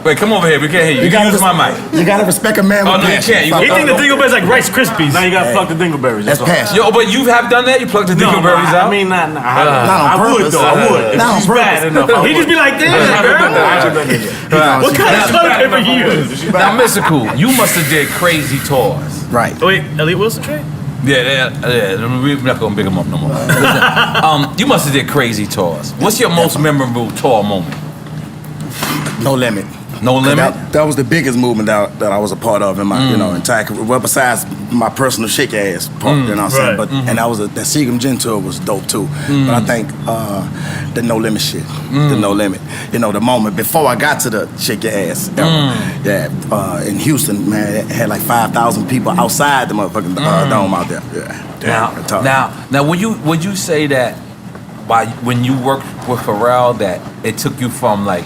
Wait, come over here. We can't hear you. You can use my mic. You gotta respect a man with passion. You can't. He think the dingleberries like Rice Krispies. Now you gotta pluck the dingleberries. That's passion. Yo, but you have done that? You plucked the dingleberries out? I mean, not on I would purpose. though. I would. Not on If she's bad purpose. enough. He just be like, damn, girl. What kind of toilet paper you use? Now, Mystikal, you must have did crazy tours. Right. Oh, wait, Elliot Wilson trade? Yeah. We're not gonna big him up no more. You must have did crazy tours. What's your most memorable tour moment? No Limit. No Limit? That was the biggest movement that I was a part of in my entire career. Well, besides my personal shake your ass part, you know what I'm saying? But and that was that Seagram Gin tour was dope too. But I think the No Limit shit, the No Limit. You know, the moment before I got to the shake your ass era. Yeah, in Houston, man, it had like 5,000 people outside the motherfucking dome out there. Yeah. Now, would you say that when you worked with Pharrell that it took you from like,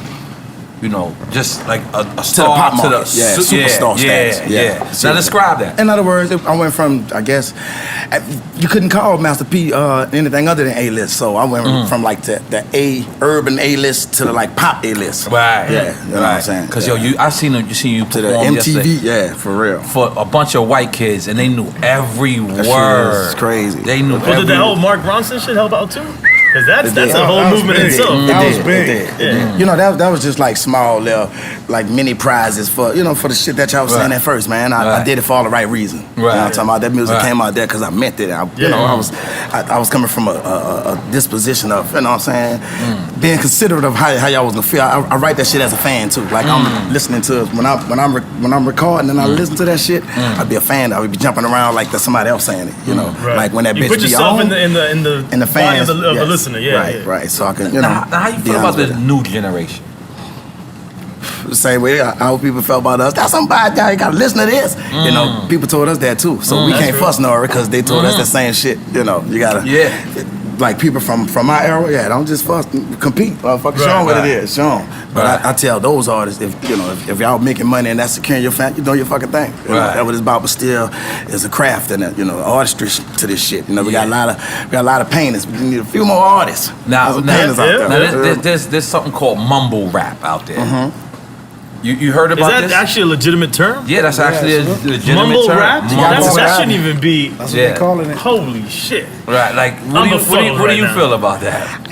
you know, just like a star to the superstar status. Yeah. Now describe that. In other words, I went from, I guess, you couldn't call Master P anything other than A-list. So I went from like the urban A-list to the like pop A-list. Right. Yeah. You know what I'm saying? Because I seen you to the MTV. Yeah, for real. For a bunch of white kids, and they knew every word. It's crazy. They knew. Did the whole Mark Ronson shit help out too? Because that's a whole movement in itself. That was big. Yeah. You know, that was just like small little, like mini prizes for, you know, for the shit that y'all was saying at first, man. I did it for all the right reason. Right. You know what I'm talking about? That music came out there because I meant it. You know, I was coming from a disposition of, you know what I'm saying, being considerate of how y'all was gonna feel. I write that shit as a fan too. Like I'm listening to when I'm recording and I listen to that shit, I'd be a fan. I would be jumping around like there's somebody else saying it. You know, like when that you bitch put be yourself on, in the fans of the listener. Right. So I can, you know. Now how you feel about the new generation? The same way how people felt about us. That's somebody you gotta listen to this. You know, people told us that too. So we can't fuss N.O.R.E. because they told us the same shit. You know, you gotta like people from my era, don't just fuss, compete. Fucking show them what it is, show them. But I tell those artists, if y'all making money and that's securing your family, you know your fucking thing. You know, that's what it's about. But still, it's a craft and artistry to this shit. You know, we got a lot of painters. We need a few more artists. Now, painters out there. There's something called mumble rap out there. You heard about this? Is that actually a legitimate term? Yeah, that's actually a legitimate mumble term. rap? That shouldn't even be. That's what they calling it. Holy shit. Right, like, what do you feel about that?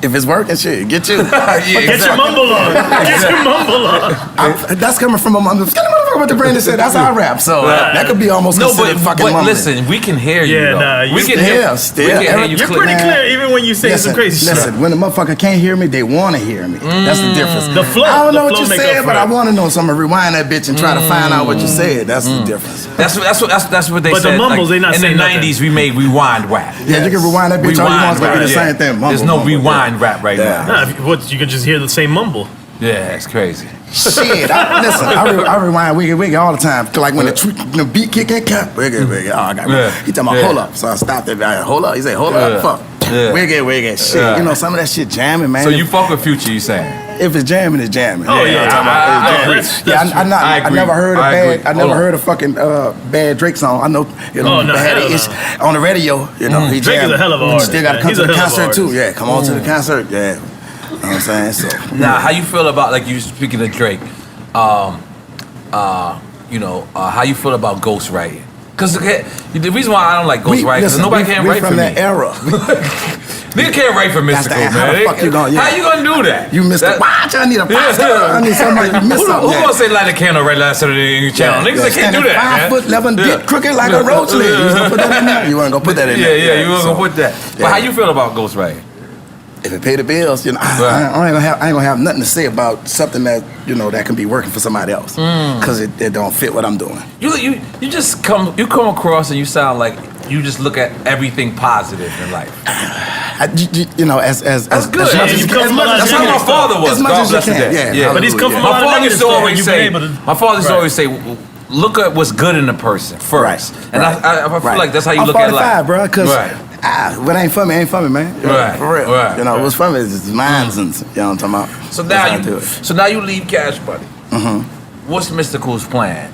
If it's working, shit, get you. Get your mumble on. Get your mumble on. That's coming from a motherfucker with the brain that said that's how I rap. So that could be almost considered fucking mumbling. Listen, we can hear you. We can hear you. You're pretty clear even when you say some crazy shit. Listen, when the motherfucker can't hear me, they want to hear me. That's the difference. The flow. I don't know what you said, but I want to know. So I'm gonna rewind that bitch and try to find out what you said. That's the difference. That's what they said. But the mumbles, they not saying nothing. In the 90s, we made rewind rap. Yeah, you can rewind that bitch all you want. It's gonna be the same thing. There's no rewind rap right now. Nah, you can just hear the same mumble. Yeah, it's crazy. Shit, I rewind wiggy all the time. Like when the beat kick in, wiggy. Oh, I got he talking about hold up, so I stopped that. Hold up, he said hold up, fuck. Wiggy, shit. You know some of that shit jamming, man. So you fuck with Future, you saying? If it's jamming, it's jamming. Oh yeah, I never heard a bad. I never heard a fucking bad Drake song. I know bad on the radio. You know, he Drake is a hell of an artist. Still got to come to the concert too. Yeah, come on to the concert. Yeah. You know what I'm saying? So now, how you feel about, like you speaking of Drake, how you feel about ghostwriting? Because the reason why I don't like ghostwriting is nobody can write for me. From that era. Nigga can't write for Mystikal, man. How the fuck you gonna? How you gonna do that? You missed it. Watch, I need a pasta. I need somebody to miss something. Who gonna say light a candle right last Saturday in your channel? Niggas they can't do that, 5'11", dick crooked like a roach leg. You gonna put that in there? You wanna go put that in there? Yeah, you wanna go put that. But how you feel about ghostwriting? If it pay the bills, I ain't gonna have nothing to say about something that that can be working for somebody else because it don't fit what I'm doing. You just come across and you sound like you just look at everything positive in life. As good. That's how my father was. As much as you can. Yeah. But he's come from my father used to always say. My father used to always say, look at what's good in a person first, and I feel like that's how you look at life, bro. Because what ain't for me, ain't for me, man. Right. For real. Right. What's for me is minds and you know what I'm talking about. So now you leave Cash Money. What's Mystikal's plan?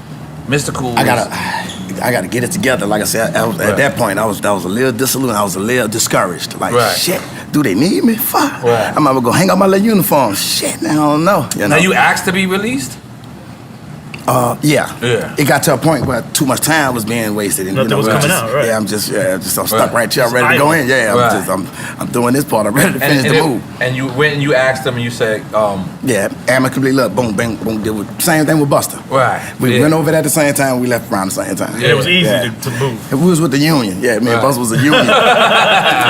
I gotta get it together. Like I said, at that point, I was a little dissolute. I was a little discouraged. Like shit, do they need me? Fuck. I'm gonna go hang up my little uniform. Shit, now I don't know. Now you asked to be released? Yeah. It got to a point where too much time was being wasted. And, Nothing was coming out, right? Yeah, I'm stuck right here. I'm ready to go in. Yeah, I'm doing this part. I'm ready to finish the move. And you went and you asked them and you said, amicably, look, boom, bang, boom. Same thing with Buster. Right. We went over it at the same time. We left around the same time. Yeah, it was easy to move. It was with the union. Yeah, man, Buster was a union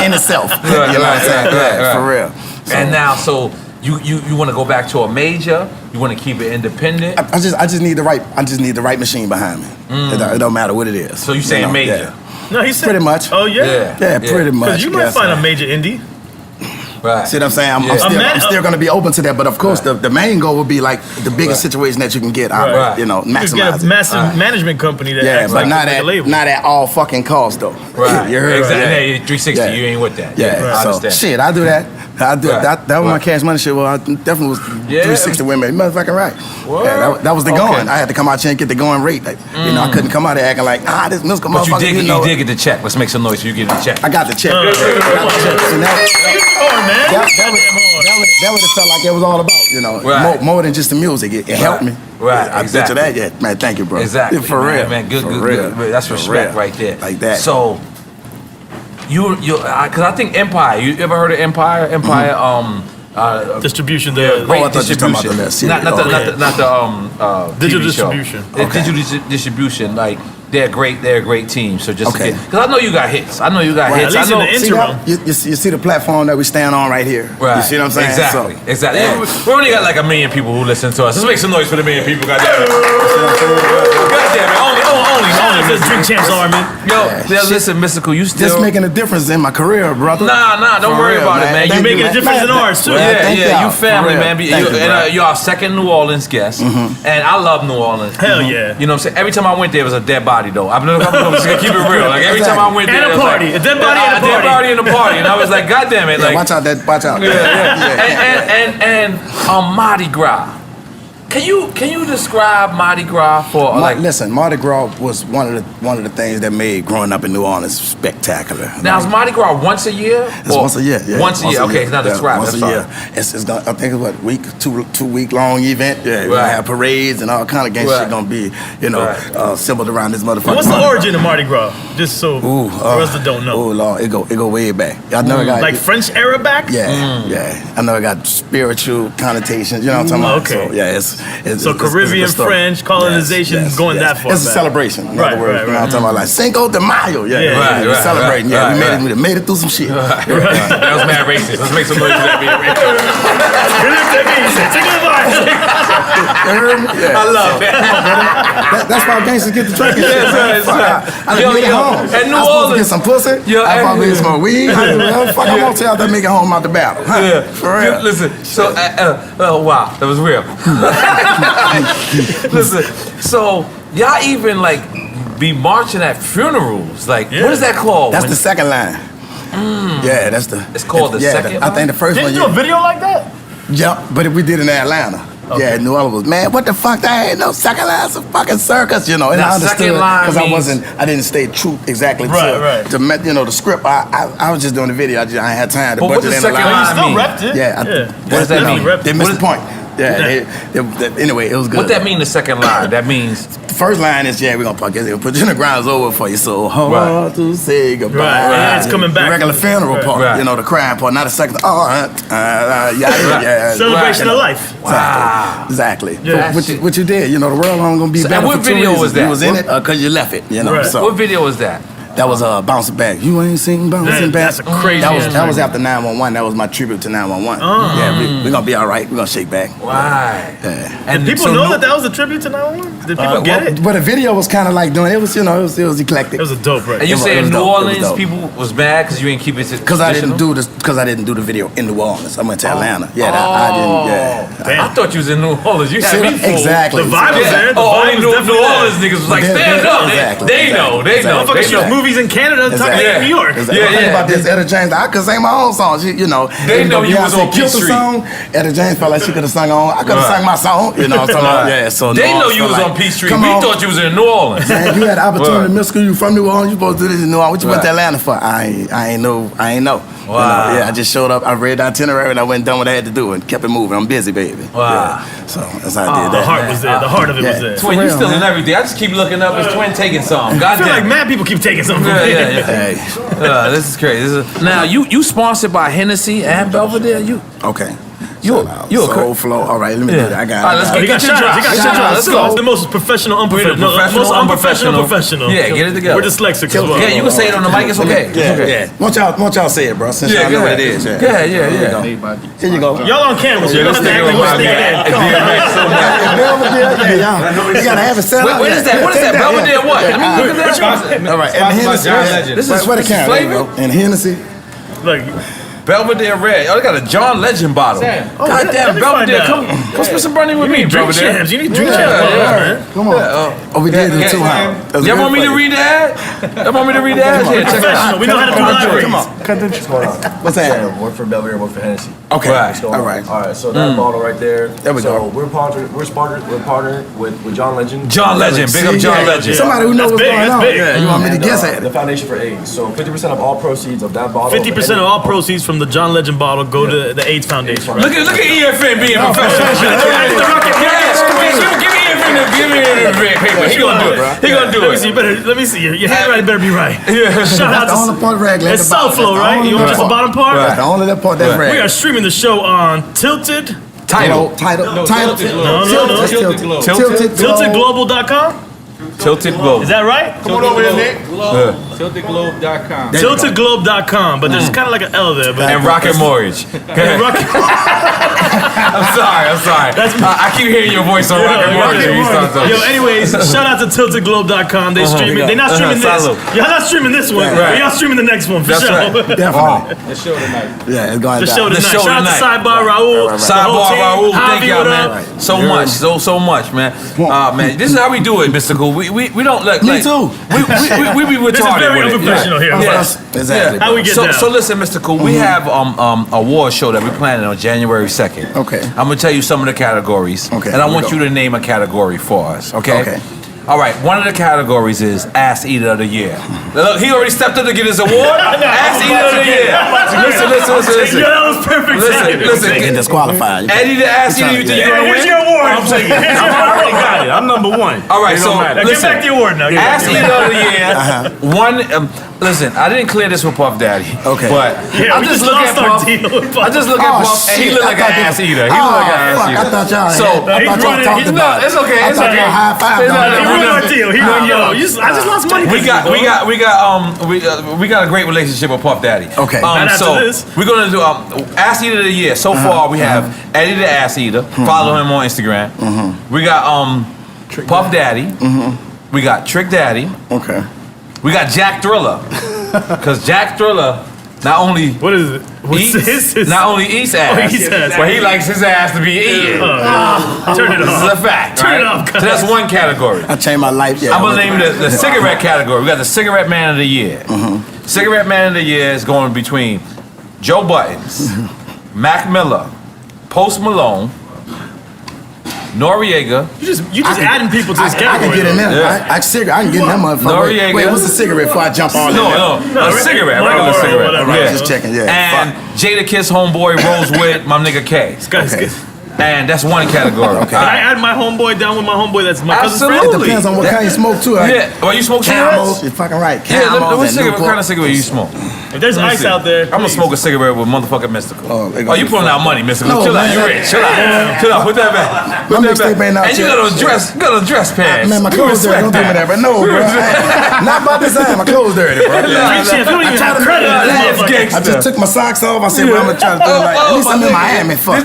in itself. You know what I'm saying? Yeah, for real. And now, so. You want to go back to a major? You want to keep it independent? I just need the right machine behind me. It don't matter what it is. So you saying major? No, he said pretty much. Oh yeah. Yeah, pretty much. Because you might find a major indie. Right. See what I'm saying? I'm still going to be open to that, but of course the main goal would be like the biggest situation that you can get out of it, maximize you get a massive management company that acts but like not at all fucking cost though. Right. You heard? Exactly. 360, you ain't with that. Yeah. I understand. Shit, I do that. That was my Cash Money shit. Well, I definitely was 360 women. Motherfucking right. Yeah, that was the going. I had to come out here and get the going rate. Like, I couldn't come out here acting like this Mystical motherfucker. But you did get the check. Let's make some noise so you get the check. I got the check. That would have felt like it was all about, more than just the music. It helped me. Right, I bet you that. Yeah, man, thank you, bro. Exactly. For real. Man, good. That's respect right there. Like that. So, because I think Empire. You ever heard of Empire? Empire. Distribution. Great I thought you were talking about the distribution. last series. Not the digital TV show. distribution. Digital distribution. Like they're great. They're a great team. So just Okay. because I know you got hits. I know you got hits. At least I know. in the See interim. that? You see the platform that we stand on right here. Right. You see what I'm saying? Exactly. So, Exactly. yeah. We only got like 1 million people who listen to us. Let's make some noise for the 1 million people. Goddamn it. Goddamn it. Only. Drink Champs Army. Yo, listen, Mystical. You still Just making a difference in my career, brother. Nah. Don't For worry real, about it, man. Thank You You're making a man. difference in ours too. Well, thank Yeah. y'all. You family, For real. man. Thank you, bro. You're our second New Orleans guest, and I love New Orleans. Hell yeah. You know what I'm saying? Every time I went there, it was a dead body, though. I'm just gonna keep it real. Like every time I went there, And a it was party. like, A dead body and a dead party. body and a party, and I was like, God damn it, Yeah, like. watch out. Yeah. And Mardi Gras. Can you describe Mardi Gras for Listen, Mardi Gras was one of the things that made growing up in New Orleans spectacular. Now is Mardi Gras once a year? It's once a year. Yeah. Once a year. Okay, it's not described. Once That's a year. fine. It's gonna, I think it's what two week long event. Yeah, we're gonna have parades and all kind of gang shit gonna be assembled around this motherfucker. What's the origin of Mardi Gras? Just so the rest of don't know. Oh Lord, it go way back. I know it got Like French era back? Yeah. I know it got spiritual connotations. You know what I'm talking about? Okay. So yeah, it's So Caribbean, good stuff. French, colonization going that far It's a back. celebration. In other words, you know what I'm talking about? Like Cinco de Mayo. Yeah, we're celebrating. We made it through some shit. That was mad racist. Let's make some noise for that being Yeah. I love that. That's why gangsters get the drinking. I done made it home. At New I supposed to Orleans. get some pussy. I probably get some weed. Fuck, I'm gonna tell them to make it home out the battle. For real. Listen, so wow, that was real. Listen, so y'all even like be marching at funerals. Like, what is that called? That's the second line. Yeah, that's the. It's called the second I think the first Didn't one. you do a video like that? Yeah, but we did it in Atlanta. Okay. Yeah, New Orleans. Man, what the fuck? That ain't no second line. It's a fucking circus, you know. And Now, I understood second line because means- I didn't stay true exactly Right. to the script. I was just doing the video. I ain't had time to But what budget does in a second line. line Still mean? repped it. Yeah. What does that mean? They missed the point. Yeah. Anyway, it was good. What that mean? The second line? That means The first line is, we're gonna put you in the ground's over for you, so hard to say goodbye. Right. It's coming back. The regular funeral part, Right. the crying part, not the second. Celebration of life. wow. Exactly. Yeah. What you did, the world only gonna be So, better and what for two video reasons. was that? You was in it because you left it, Right. So What video was that? that was Bouncing Back. You ain't seen Bouncing Man, Back. that's a crazy That ass was after 911. That was my tribute to 911. Yeah, we're gonna be all right. We're gonna shake back. Right. Yeah. And People so know that was a tribute to 911? Did people get it? But the video was kind of like doing it was, it was eclectic. It was a dope record. And you It say was in New dope. It was Orleans dope. people was mad because you ain't keep it Because I didn't do the video in New Orleans. I went to Atlanta. Yeah, I didn't. Yeah. I thought you was in New Orleans. You had me fooled. Exactly. The vibe was there. The only vibe was New definitely there. Orleans niggas was like, stand up. Exactly. They know. They know. Motherfuckers They shoot know. movies in Canada, talking Exactly. in New York. Exactly. Yeah, The thing yeah. about this, Etta James, I could sing my own songs. They Even know though you was Beyonce on P killed the Street. song, Etta James felt like she could have sung on. I could have Right. sung my song. You know what I'm talking about? Yeah, so They New know Orleans you was felt on like, P Street. come We on. thought you was in New Orleans. Man, you had the opportunity Right. in middle school. You from New Orleans. You supposed to do this in New Orleans. What you went to Atlanta for? I ain't know. Wow. Yeah, I just showed up. I read the itinerary and I went and done what I had to do and kept it moving. I'm busy, baby. Wow. Yeah. So that's how I did The that. heart was there. The heart of it was Yeah. there. Twin, you real, still in man. everything. I just keep looking up. It's Twin taking some. I God feel like damn. mad people keep taking something from Yeah, me. yeah, yeah. Hey, This is crazy. Now you sponsored by Hennessy and Belvedere. okay. You a Soul Flow. All right, let me do that. I got All right, it. let's Oh, you got Get your shots. drop. You got Shout out. shots. Let's Let's go. go. The most professional, unprofessional. Professional, Most unprofessional, professional. Yeah, get it together. We're dyslexic as well. Yeah, you can say it on the mic. It's okay. Yeah, It's okay. yeah. Won't y'all say it, bro? Since Yeah, y'all go know what ahead. it is. Yeah. Yeah. Here you go. Y'all on camera, so you don't have to act like we're sneaking in. You gotta have it set up. What is that? What is that? Belvedere what? Let me look at that. All right, and Hennessy. This is Where the camera, flavor? bro? And Hennessy. Look, Belvedere Red. Oh, they got a John Legend bottle. let God damn, me find Belvedere. out. Come spit some brandy with me, drink Belvedere. champs. You need drink Yeah, champs. yeah. Man. Come on. Oh, we did it too, huh? Y'all want me to read that? Y'all want me to read that? Here, check it Professional. out. We know how to do libraries. Come on. What's that? One for Belvedere, one for Hennessy. Okay. Right. So, All right. All right. So that bottle right there. There we so go. We're partnered with John Legend. John Legend. Big up See, John yeah. Legend. Somebody who knows That's what's big, going that's on. big. Yeah, you want me to And, guess at the it? Foundation for AIDS. So 50% of all proceeds of that bottle. 50% of all proceeds from from the John Legend bottle go to the AIDS Foundation. Right? Look at EFN being professional. Give me the paper. He gonna do it. He gonna do it. Let me see. Your handwriting better be right. Shout out That's the only part rag. It's Southflow, right? You want just the bottom part? Right. The only that part that's rag. We are streaming the show on Tilted. Title. TiltedGlobal.com? Tilted Globe. Is that right? Come on over here, Nick. TiltedGlobe.com. TiltedGlobe.com, but there's kind of like an L there. But And Rocket Mortgage. I'm sorry. I keep hearing your voice on Rocket Mortgage. Yo, anyways, shout out to TiltedGlobe.com. They streaming. They're not streaming this. Y'all not streaming this one. But y'all streaming the next one for That's sure. right. Definitely. The show tonight. Yeah, it's going The down. show tonight. The show Shout out to tonight. Sidebar Raul. Sidebar Raul, thank Javi, y'all, what man. up? So much, so much, man. Man, this is how we do it, Mystical. We don't look. Me too. We be retarded This is very with it. unprofessional here. Yes, exactly. How we get down? So listen, Mystical, we have a award show that we're planning on January 2nd. Okay. I'm gonna tell you some of the categories. Okay, And I here we want go. you to name a category for us, okay? Okay. All right, one of the categories is Ass Eater of the Year. Look, he already stepped up to get his award. Ass Eater of the Year. Listen. Yeah, that was perfect. Listen. Get disqualified. Eddie the Ass Eater, you think you're gonna Here's win? your award. I'm taking it. I already got it. I'm number one. All right, It so don't matter. Now, give back the award now. Ass Eater of the Year. One. Listen, I didn't clear this with Puff Daddy. Okay. But Yeah, I we just just look lost at our Puff. deal with Puff. I just look at Oh, Puff, and he shit. look like I an thought ass you- eater. He look like an ass fuck, eater. I thought y'all So had, I thought y'all talked about it. it's okay. I It's thought okay. y'all high five. It's not- He ruined our deal. He ruined I just lost money. We got a great relationship with Puff Daddy. Okay. Not after So this. we're gonna do Ass Eater of the Year. So far we have Eddie the Ass Eater. Follow him on Instagram. We got Puff Daddy. We got Trick Daddy. Okay. We got Jack Thriller. Cause Jack Thriller not only What is it? What's this? not only eats ass, eats ass. but he likes his ass to be eaten. Turn it This is a off. fact. Turn it right? off, So that's one category. I changed my life. Yeah. I'm gonna name the cigarette category. We got the Cigarette Man of the Year. Cigarette Man of the Year is going between Joe Buttons, Mac Miller, Post Malone, Noriega. You just adding people to this I category. can get in there. Yeah. I can get in that motherfucker. Noriega. Wait, what's a cigarette before I jump on in there? No, a cigarette, Marlboro, regular cigarette. whatever. Yeah. Just checking, yeah. And Jada Kiss homeboy rolls with my nigga K. Guys, Okay. And that's one category. Okay. Can I add my homeboy down with my homeboy that's my cousin's friend? It depends on what kind you smoke too. Right? Yeah. Well, you smoke Camels, cigarettes? you're fucking right. Yeah, Camels what and cigarette? What Newport. kind of cigarette you smoke? If there's ice out there, I'm gonna smoke a cigarette with motherfucking Mystical. Oh, they Oh, gonna you be pulling out money, Mystical. No, Chill out, man, you rich. Chill out. Chill out. Put that back. Put My that mixtape ain't out back. And you yet. got a dress pants. Man, my clothes dirty. Don't do me that, but no, bro. Not about this time. My clothes dirty, bro. Chef, you don't even have credit on this motherfucker. I just took my socks off. I said, well, I'm gonna try to do it like, at least I'm in Miami. Fuck.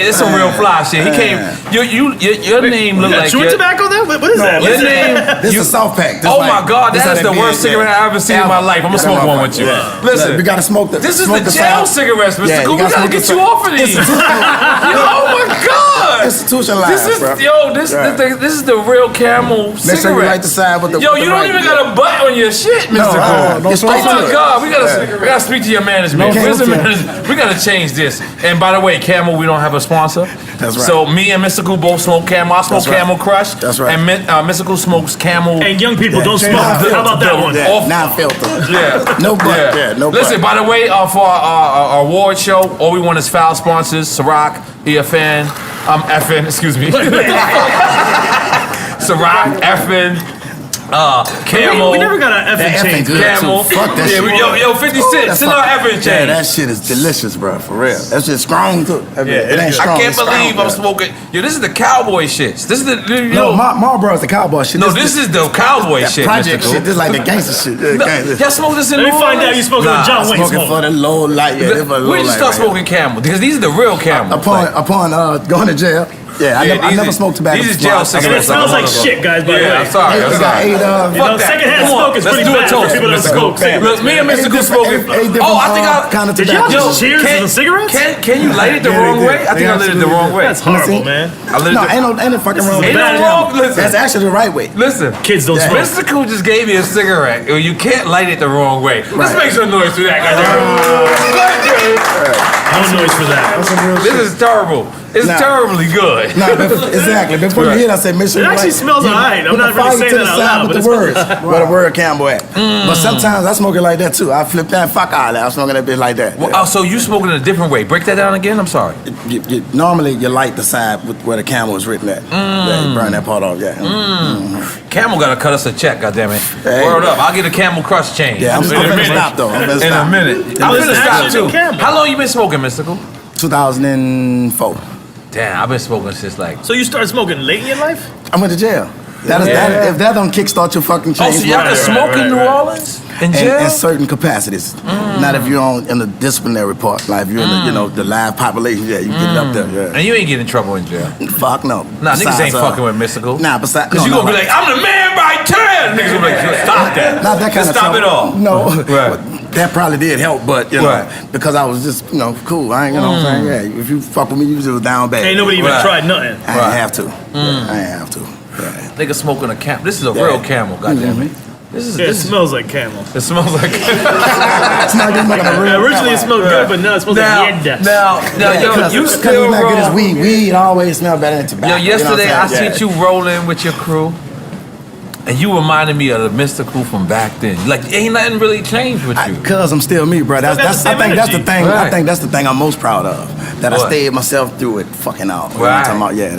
This some real fly shit. He came. Your name look like Chewing tobacco there? What is that? your name. This is a soft pack. This Oh like- my God, this that is how the they worst big, cigarette yeah. I've ever seen in my life. I'm gonna smoke one with you. Listen, we gotta smoke the. this is smoke the jail sound. cigarettes, Mr. Yeah, Cool. you We gotta gotta get smoke you the off of these. Oh my God. Institutionalized, This is bro. this is the real Camel Make sure you cigarette. right the side with the. Yo, with you the don't right. even got a butt on your shit, Mr. No, Cool. no, straight Oh to my it. God, we gotta speak to your management. No, Where's the Camel. management? We gotta change this. And by the way, Camel, we don't have a sponsor. That's right. So me and Mystical both smoke Camel. I smoke That's right. Camel Crush. That's right. And Mystical smokes Camel. And young people don't smoke. Nah, How about that one? Yeah, Off- non-filter. Yeah. No butt. Yeah, no butt. Listen, by the way, for our award show, all we want is foul sponsors: Ciroc, EFN, FN, excuse me. Ciroc, FN, Camel. We never got an That effing change. effing good. Camel. Fuck that Yeah, shit. yo, 50 Cent, That's send our fuck- effing change. Yeah, that shit is delicious, bro. For real. That's just strong too. It ain't strong. I can't it's strong, believe I'm bro. smoking. Yo, this is the cowboy shit. This is the No, Marlboro's the cowboy shit. no, this is the cowboy that shit. project Mr. shit. This is like the gangster shit. Yeah, No, gangster. y'all smoke this in Let me New find out Orleans? you smoking with John Wayne Smoking smoke. for the low light. Yeah, they for the low Where did you light start right smoking Camel? Because these are the real Camels. Upon going to jail. Yeah, I Yeah, never smoked tobacco. These is before. jail And it cigarettes. smells like shit, guys, by the Yeah, way. I'm sorry. We I'm got sorry. 8 You know, Fuck that. secondhand Come on, smoke is let's pretty do a bad for toast, people that Mr. smoke Cool. cigarettes. Look, me and Mr. Cool smoking. different Oh, I think kind of Did y'all tobacco. just cheers to the cigarettes? Can you light it the Yeah, wrong they way? did. I think They I lit it the absolutely wrong did. way. That's horrible, see? man. I lit it No, the- ain't no fucking wrong with Ain't that. no wrong. Listen. That's actually the right way. Listen, Kids don't smoke. Mr. Cool just gave me a cigarette. You can't light it the wrong way. Let's Right. make some noise for that, guys. No noise for that. That's some real This shit. is terrible. It's Nah. terribly good. No, exactly. Before you hit, I said, Mission. It actually smells alright. I'm not really saying that out loud, but With it the words, where the word Campbell at. But sometimes I smoke it like that too. I flip that fuck out of that. I'm smoking that bitch like that. Well, oh, so you smoking in a different way. Break that down again. I'm sorry. Normally, you light the side with where the Camel is written at. Yeah, you burn that part off. Yeah. Camel gotta cut us a check. Goddammit. Hey. Word up. I'll get a Camel Crush chain. Yeah, I'm in a finna minute. stop though. I'm finna In a stop. minute. I'm was finna stop actually too. a Camel. How long you been smoking, Mystical? 2004. Damn, I've been smoking since like. So you started smoking late in your life? I went to jail. If that don't kickstart your fucking Oh, chain so y'all can smoke in New Orleans? In jail? in certain capacities. Not if you're in the disciplinary part. Like if you're in the the live population, yeah, you get up there. Yeah. And you ain't getting in trouble in jail. Fuck no. Nah, niggas ain't Besides, fucking with Mystical. Nah, besides, Cause you gonna be like, I'm the man by 10. Niggas gonna be like, stop that. Not that kind Just of stop trouble. it all. No, Right. that probably did help, but Right. because I was just cool. I ain't what I'm saying. Yeah, if you fuck with me, you just was down bad. Ain't nobody even Right. tried nothing. I ain't have to. Yeah, I ain't have to. Yeah. Nigga smoking a Camel. This is a Yeah. real Camel. Goddamn it. This is. Yeah, it This is. smells like camel. It smells like. It's not just making a real. Originally it smelled good, but now it smells like head. now, yo, you still it's not good as roll. weed. Weed always smell better than tobacco. Yo, yesterday I you know what I'm seen you rolling with your crew, and you reminded me of the Mystical from back then. Like, ain't nothing really changed with you. Cause I'm still me, bro. got the I same think that's the energy. thing. Right. I think that's the thing I'm most proud of. That I What? stayed myself through it, fucking out. You know what I'm Right. talking about? Yeah,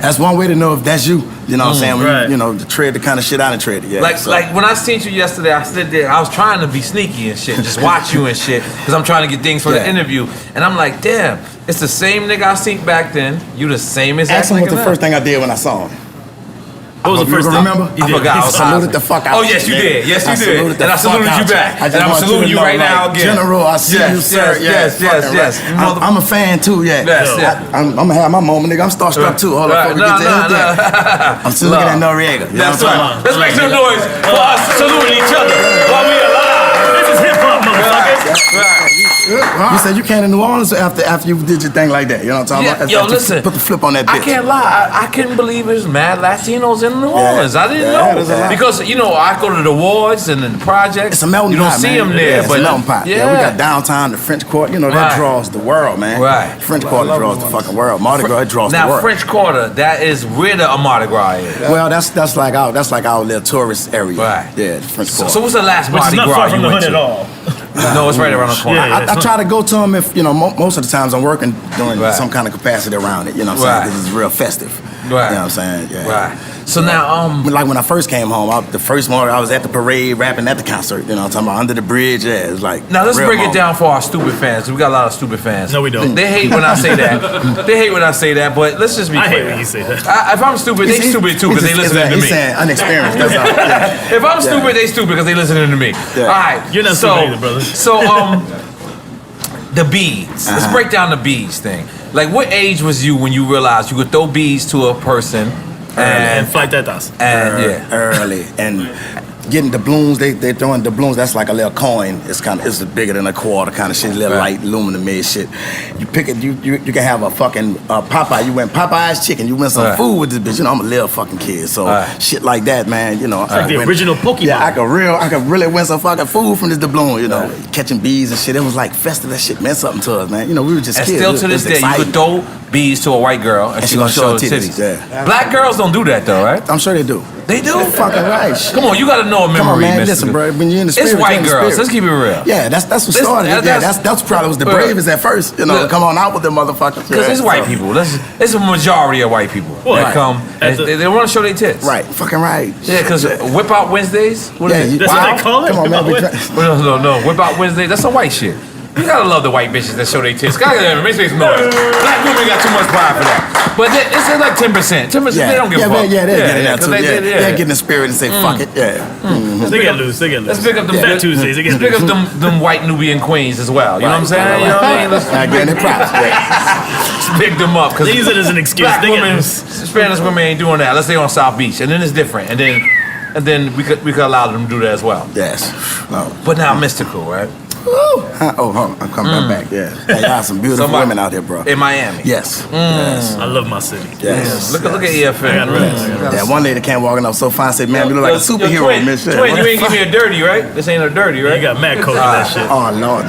that's one way to know if that's you. You know what I'm saying? When Right. you to tread the kind of shit I done treaded. Yeah. Like, so. like when I seen you yesterday, I stood there. I was trying to be sneaky and shit, just watch you and shit, because I'm trying to get things for the Yeah. interview. And I'm like, damn, it's the same nigga I seen back then. You the same exact Ask him what nigga the now. first thing I did when I saw him. What was the You first can thing? remember? You I did. forgot. I was saluted high. the fuck out. Oh, yes, you did. Yes, you did. saluted the And I saluted fuck you out. back. I just And I'm want you saluting to you know, right now like, again. General, I see Yes, you, sir. yes, yes, fucking yes. right. I'm a fan too, yeah. Yes, yeah. I'm gonna have my moment, nigga. I'm starstruck too. Hold Right. on, No, before we get to no, anything. I'm still looking at N.O.R.E. You know what I'm That's talking right. about? Let's make some noise for us saluting each other while we alive. This is hip hop, motherfuckers. Right. You said you came to New Orleans after you did your thing like that. You know what I'm talking Yeah, about? yo, After you listen. Put the flip on that bitch. I can't lie. I couldn't believe there's mad Latinos in New Orleans. I didn't Yeah, there's a know lot. because I go to the wards and the projects. It's a melting You don't pot, see man. them there, Yeah, it's but a melting pot. Yeah, we got downtown, the French Quarter. You know, that Right. draws the world, man. Right. French Quarter draws the fucking world. Mardi Gras, it draws the Now world. French Quarter, that is where the Mardi Gras is. Well, that's like our little tourist area. Right. Yeah, the French So, Quarter. so what's the last Which is Mardi not Gras far from you the went hood to? at all. No, it's right around the corner. Yeah, I try to go to them if most of the times I'm working doing Right. some kind of capacity around it. You know what I'm Right. saying? 'Cause it's real festive. Right. You know what I'm saying? Yeah. Right. So now, But like when I first came home, the first morning I was at the parade rapping at the concert. You know what I'm talking about? Under the bridge. Yeah, it was like. now let's real break it moment. down for our stupid fans. We got a lot of stupid fans. No, we don't. They hate when I say that. They hate when I say that. But let's just be I clear. hate when you say that. If I'm stupid, they stupid too because they listening to He's me. saying unexperienced. That's all. Yeah. If I'm stupid, they stupid because they listening to me. Yeah. All right, You're not stupid either, brother. So, the beads. Let's break down the beads thing. Like, what age was you when you realized you could throw beads to a person And flight tetas. yeah. Early and getting doubloons. They throwing doubloons. That's like a little coin. It's bigger than a quarter kind of shit. Little Right. light aluminum made shit. You pick it. You can have a fucking Popeye. You went Popeye's chicken. You went some Right. food with this bitch. You know I'm a little fucking kid, so Right. shit like that, man. You know, like the original Pokemon. Yeah, I could really win some fucking food from this doubloon. You know, catching bees and shit. It was like festive. That shit meant something to us, man. You know, we were just And kids. still It to this was day, you exciting. could throw beads to a white girl and she's gonna show her titties. Yeah. Black girls don't do that though, right? I'm sure they do. They do. Fucking right. Come on, you gotta know a memory, Come on, man. Mr. Listen, bro. When you're in the spirit, It's white you're in the girls. spirit. Let's keep it real. Yeah, that's what This- started it. Yeah, that's- that's probably was the Right. bravest at first. You know, Look. come on out with them motherfuckers. Because Yeah, it's white so- people. It's a majority of white people that Right. come. And they want to show their tits. Right, fucking right. Yeah, because Whip Out Wednesdays. What is Yeah, it? you- That's Wow. what they call it? Come on, man. we What? try- No. Whip Out Wednesday. That's some white shit. You gotta love the white bitches that show their tits. It makes noise. Black women got too much pride for that. But it's like 10%. 10%. They don't give a fuck. they're getting that 'cause too. they- Yeah, they're getting the spirit and say, fuck it. Yeah. They get loose. They get Let's loose. pick up them Fat Tuesdays. They Let's get pick up loose. them white Nubian queens as well. You know what I'm saying? You know what I mean? Let's Not getting it props. Yeah. pick them up because They use it as an excuse. black They get women, loose. Spanish women ain't doing that. Let's stay on South Beach, and then it's different. And then we could allow them to do that as well. Yes. No. But now Mystical, right? hold on. I'm coming back. Yeah. They got some beautiful women out here, bro. In Miami. Yes. Yes. I love my city. Yes. Look at EFN. Yeah, one lady came walking up so fine, said, man, you look like a superhero, twin, Miss Shit. Twin, you ain't give me a dirty, right? This ain't a dirty, right? You got mad coke in that shit. Oh, Lord.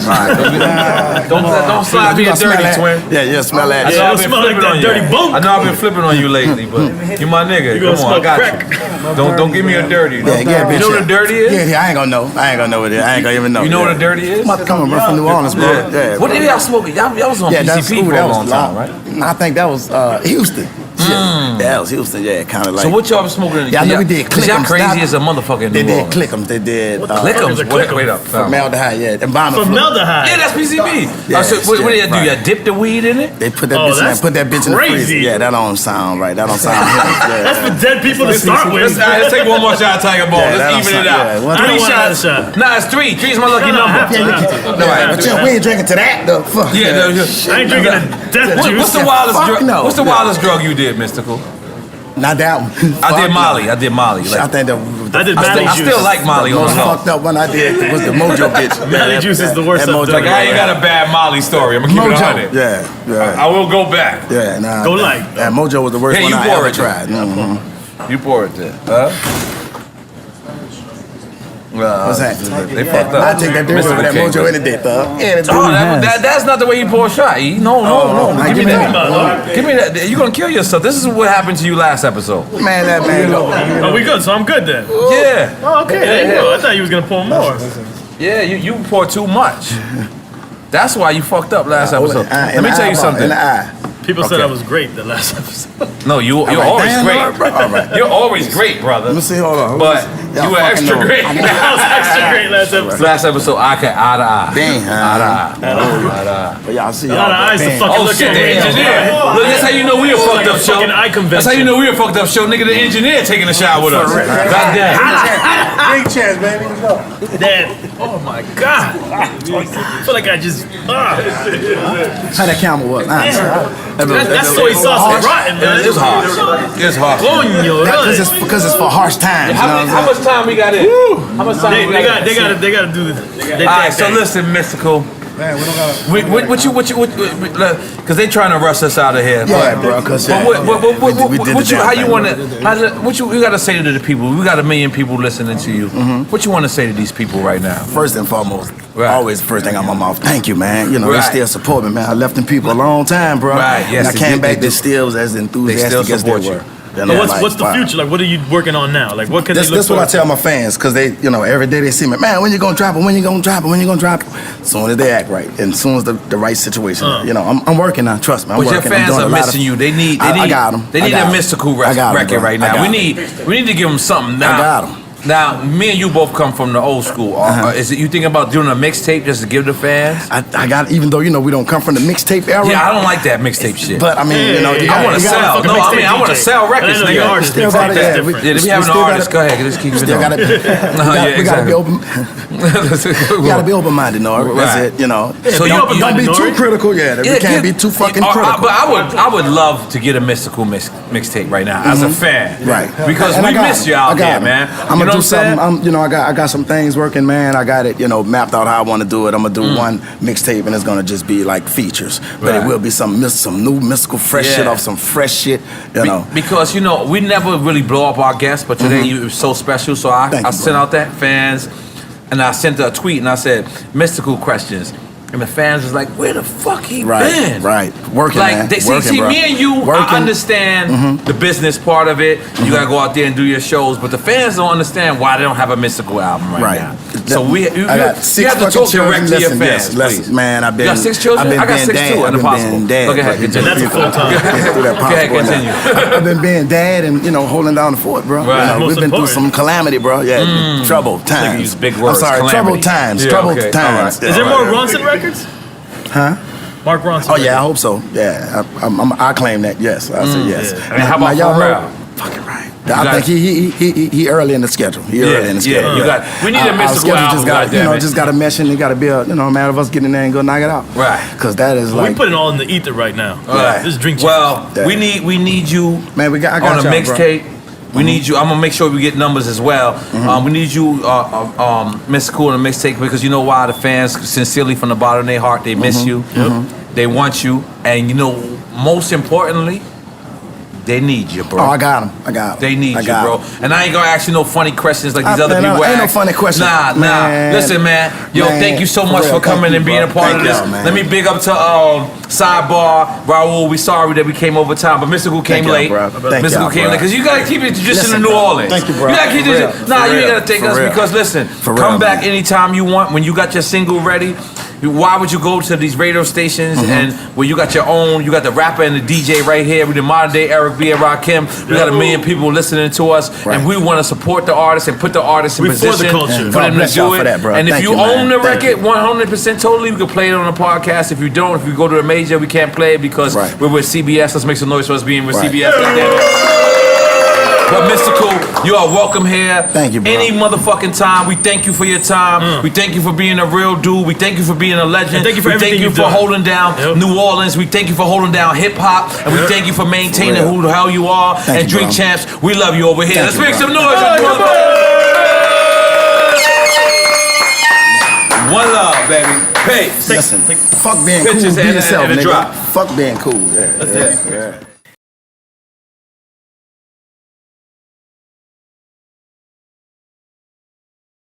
Don't slide me a dirty, twin. Yeah, smell that. I know I've been smell like flipping that on dirty you. bone. I know I've been flipping on you lately, but you my nigga. You gonna Come on, I got smoke you. Don't give me a dirty. Yeah, You know what a dirty is? Yeah, I ain't gonna know. I ain't gonna know what it is. I ain't gonna even know. You know what a dirty is? I'm about to come from New Orleans, bro. Yeah. What did y'all smoke? Y'all was on PCP for a long time, right? I think that was Houston. Yeah, that was Houston. Yeah, kind of like. So what y'all was smoking in the Yeah, I know we did Cause y'all Click'ems. crazy as a motherfucker in They New did Orleans. Click'ems. They did Click'ems? Wait up. formaldehyde. Yeah, environment. Formaldehyde. Yeah, that's PCP. Yeah, So what do you do? right. You dip the weed in it? They put that Oh, bitch in there. that's Put that bitch in the freezer. crazy. Yeah, that don't sound right. That don't sound right. That's for dead people to start with. Let's take one more shot, Tiger Ball. Yeah, that Let's even don't it sound- out. yeah, one- I don't 3 want another shots. shot. Nah, it's 3. 3's my lucky No, number. I have to. But we ain't drinking to that though. Fuck. Yeah, I ain't drinking a death juice. What's the wildest Fuck drug? no. What's the wildest drug you did, Mystical? Not that one. I Fuck did no. Molly. I did Molly. I Like, think that I did I Molly still juice. like Molly the on most the fucked up one I did was the Mojo bitch. Molly juice is the worst that of Mojo. drugs. I ain't got a bad Molly story. I'm gonna keep it on it. Yeah. I will go back. Yeah, nah. Go light. Yeah, Mojo was the worst Hey, one you I pour ever it. tried. Mhm. You pour it there. Huh? What's that? They fucked up. I take that difference with that Mr. Mojo any day, thug. Yeah, Oh, that's not the way you pour a shot. E. No. nah, Give me give me that. Give me that. You're gonna kill yourself. This is what happened to you last episode. Man, that man. Oh, we good, so I'm good then. Yeah. Oh, okay, there you go. I thought you was gonna pour more. Yeah, you pour too much. That's why you fucked up last episode. Let me tell you something. In the eye. People said Okay. I was great the last episode. No, you're right, always damn, great. all right. You're always great, brother. Let me see, hold on. But Y'all you were fucking extra know. great. I was extra great last episode. Last episode, eye to eye. Dang, Eye to eye. But y'all see, A lot of eyes to fucking Oh look shit, at. the engineer. Look, that's how you know we a fucked up show. fucking eye convention. That's how you know we a fucked up show, nigga. The engineer taking a shot with us. Goddamn. Big chance, baby. Let's go. Dad. Oh my god. I feel like I just. how that camera was. That soy sauce is rotten, man. It's hard. It's hard. Coño, really? Because it's for harsh times. How much time we got in? How much time They we got? gotta do this. All right, so listen, Mystical. Man, we don't gotta. Because they trying to rush us out of here. Yeah, bro. Because But we did the how damn you want thing. to? What you got to say to the people? We got 1 million people listening to you. What you want to say to these people right now? First and foremost, Right. always the first thing out my mouth. Thank you, man. You know, Right. they still support me, man. I left them people a long time, bro. Right, yes, And I they came did, back, they they do. still was as enthusiastic as they support you. were. You So know, what's the wow. future? Like, what are you working on now? Like, what can That's they look what I forward tell my fans, because they, you know, every day they see me, man, when you gonna drop it? When you gonna drop it? When you gonna drop it? As soon as they act right, and as soon as the right situation, you know, I'm working now. Trust me, I'm But your working. I'm fans doing are a lot missing of- you. They need. I got 'em. They I need got a 'em. mystical I got 'em, record bro. right I now. got We 'em. need to give them something now. I got 'em. Now, me and you both come from the old school. Is it you thinking about doing a mixtape just to give the fans? I got, even though, you know, we don't come from the mixtape era. Yeah, I don't like that mixtape shit. But I mean, you know, you I gotta- want to you gotta sell. fucking No, I mixtape mean I want to DJ. sell records. And I know you're nigga. artists. Still Mixtape, gotta- that's yeah, different. Yeah, if we have an still artist, gotta- go ahead. Just keep it Still on. gotta, we gotta be open. You gotta be open-minded, N.O.R.E. That's Right. it. You know. So don't, you- don't be N.O.R.E. too critical. Yeah, we can't be too fucking critical. But I would love to get a mystical mixtape right now as a fan. Right. Because And I we got miss 'em. you I out got there, 'em. man. I'm You gonna know do what I'm saying? something. You know, I got some things working, man. I got it, you know, mapped out how I want to do it. I'm gonna do one mixtape, and it's gonna just be like features, but Right. it will be some new mystical fresh shit Yeah. off some fresh shit. You know. Because, you know, we never really blow up our guests, but today you was so special. So I Thank you, sent bro. out that fans, and I sent a tweet, and I said, mystical questions. And the fans was like, where the fuck he been? Right. Working, Like, man. they see, Working, bro. me and you, I Working. understand the business part of it. You gotta go out there and do your shows, but the fans don't understand why they don't have a mystical album right now. So I got 6 you have to fucking talk children. direct to your Listen, fans, listen, please. man, I've been. You got 6 children? I've been I got being 6 dad. too, I've and been impossible. being dad. Go ahead, continue. That's a full time. Go ahead, continue. I've been being dad and, you know, holding down the fort, bro. Right. You know, Most we've been through important. some calamity, bro. Yeah, trouble times. use big words, I'm sorry, calamity. troubled times. Yeah, Troubled okay, times. all right. Is there more Ronson records? Huh? Mark Ronson. Oh yeah, I hope so. Yeah, I claim that. Yes, I said yes. And how about Now, y'all Pharrell? know- Fucking right. got- I think he early in the schedule. He early in the schedule. you got. We need a Our mystical schedule album, just got, you know, goddammit. just got to mesh and it got to be a, you know, a matter of us getting in there and go knock it out. Right. Because that is We like, put it all in the ether right now. Right. This is drink Well, Yeah. we need you man, I got on a y'all, bro. mixtape. We need you. I'm gonna make sure we get numbers as well. We need you, Mystikal and Mixtape, because you know why? The fans, sincerely from the bottom of their heart, they miss you. They want you, and you know, most importantly, they need you, bro. Oh, I got him. They need you, bro. And I ain't gonna ask you no funny questions like these other man, people ain't no ask. funny questions. Nah. Man. Listen, man. Yo, thank you so much for coming and being a part of this. Let me big up to Sidebar, Raul. We sorry that we came over time, but Mystikal came late. Mystikal came late because you gotta keep it tradition in New Orleans. Thank you, bro. You gotta keep it. Nah, you ain't gotta thank us because listen, come back anytime you want. When you got your single ready. Why would you go to these radio stations and where you got your own, you got the rapper and the DJ right here with the modern day Eric B and Rakim. We got 1 million people listening to us, and we want to support the artists and put the artists in position for them to do it. And if you own the record 100% totally, we can play it on the podcast. If you don't, if you go to a major, we can't play it because we're with CBS. Let's make some noise for us being with CBS. But Mystikal, you are welcome here. Thank you, bro. Any motherfucking time. We thank you for your time. We thank you for being a real dude. We thank you for being a legend. And thank you for everything you for holding down New Orleans. We thank you for holding down hip hop, and we thank you for maintaining who the hell you are. And Drink Champs, we love you over here. Let's make some noise. One love, baby. Peace. Listen, fuck being cool. Be yourself, nigga. Fuck being cool. Yeah.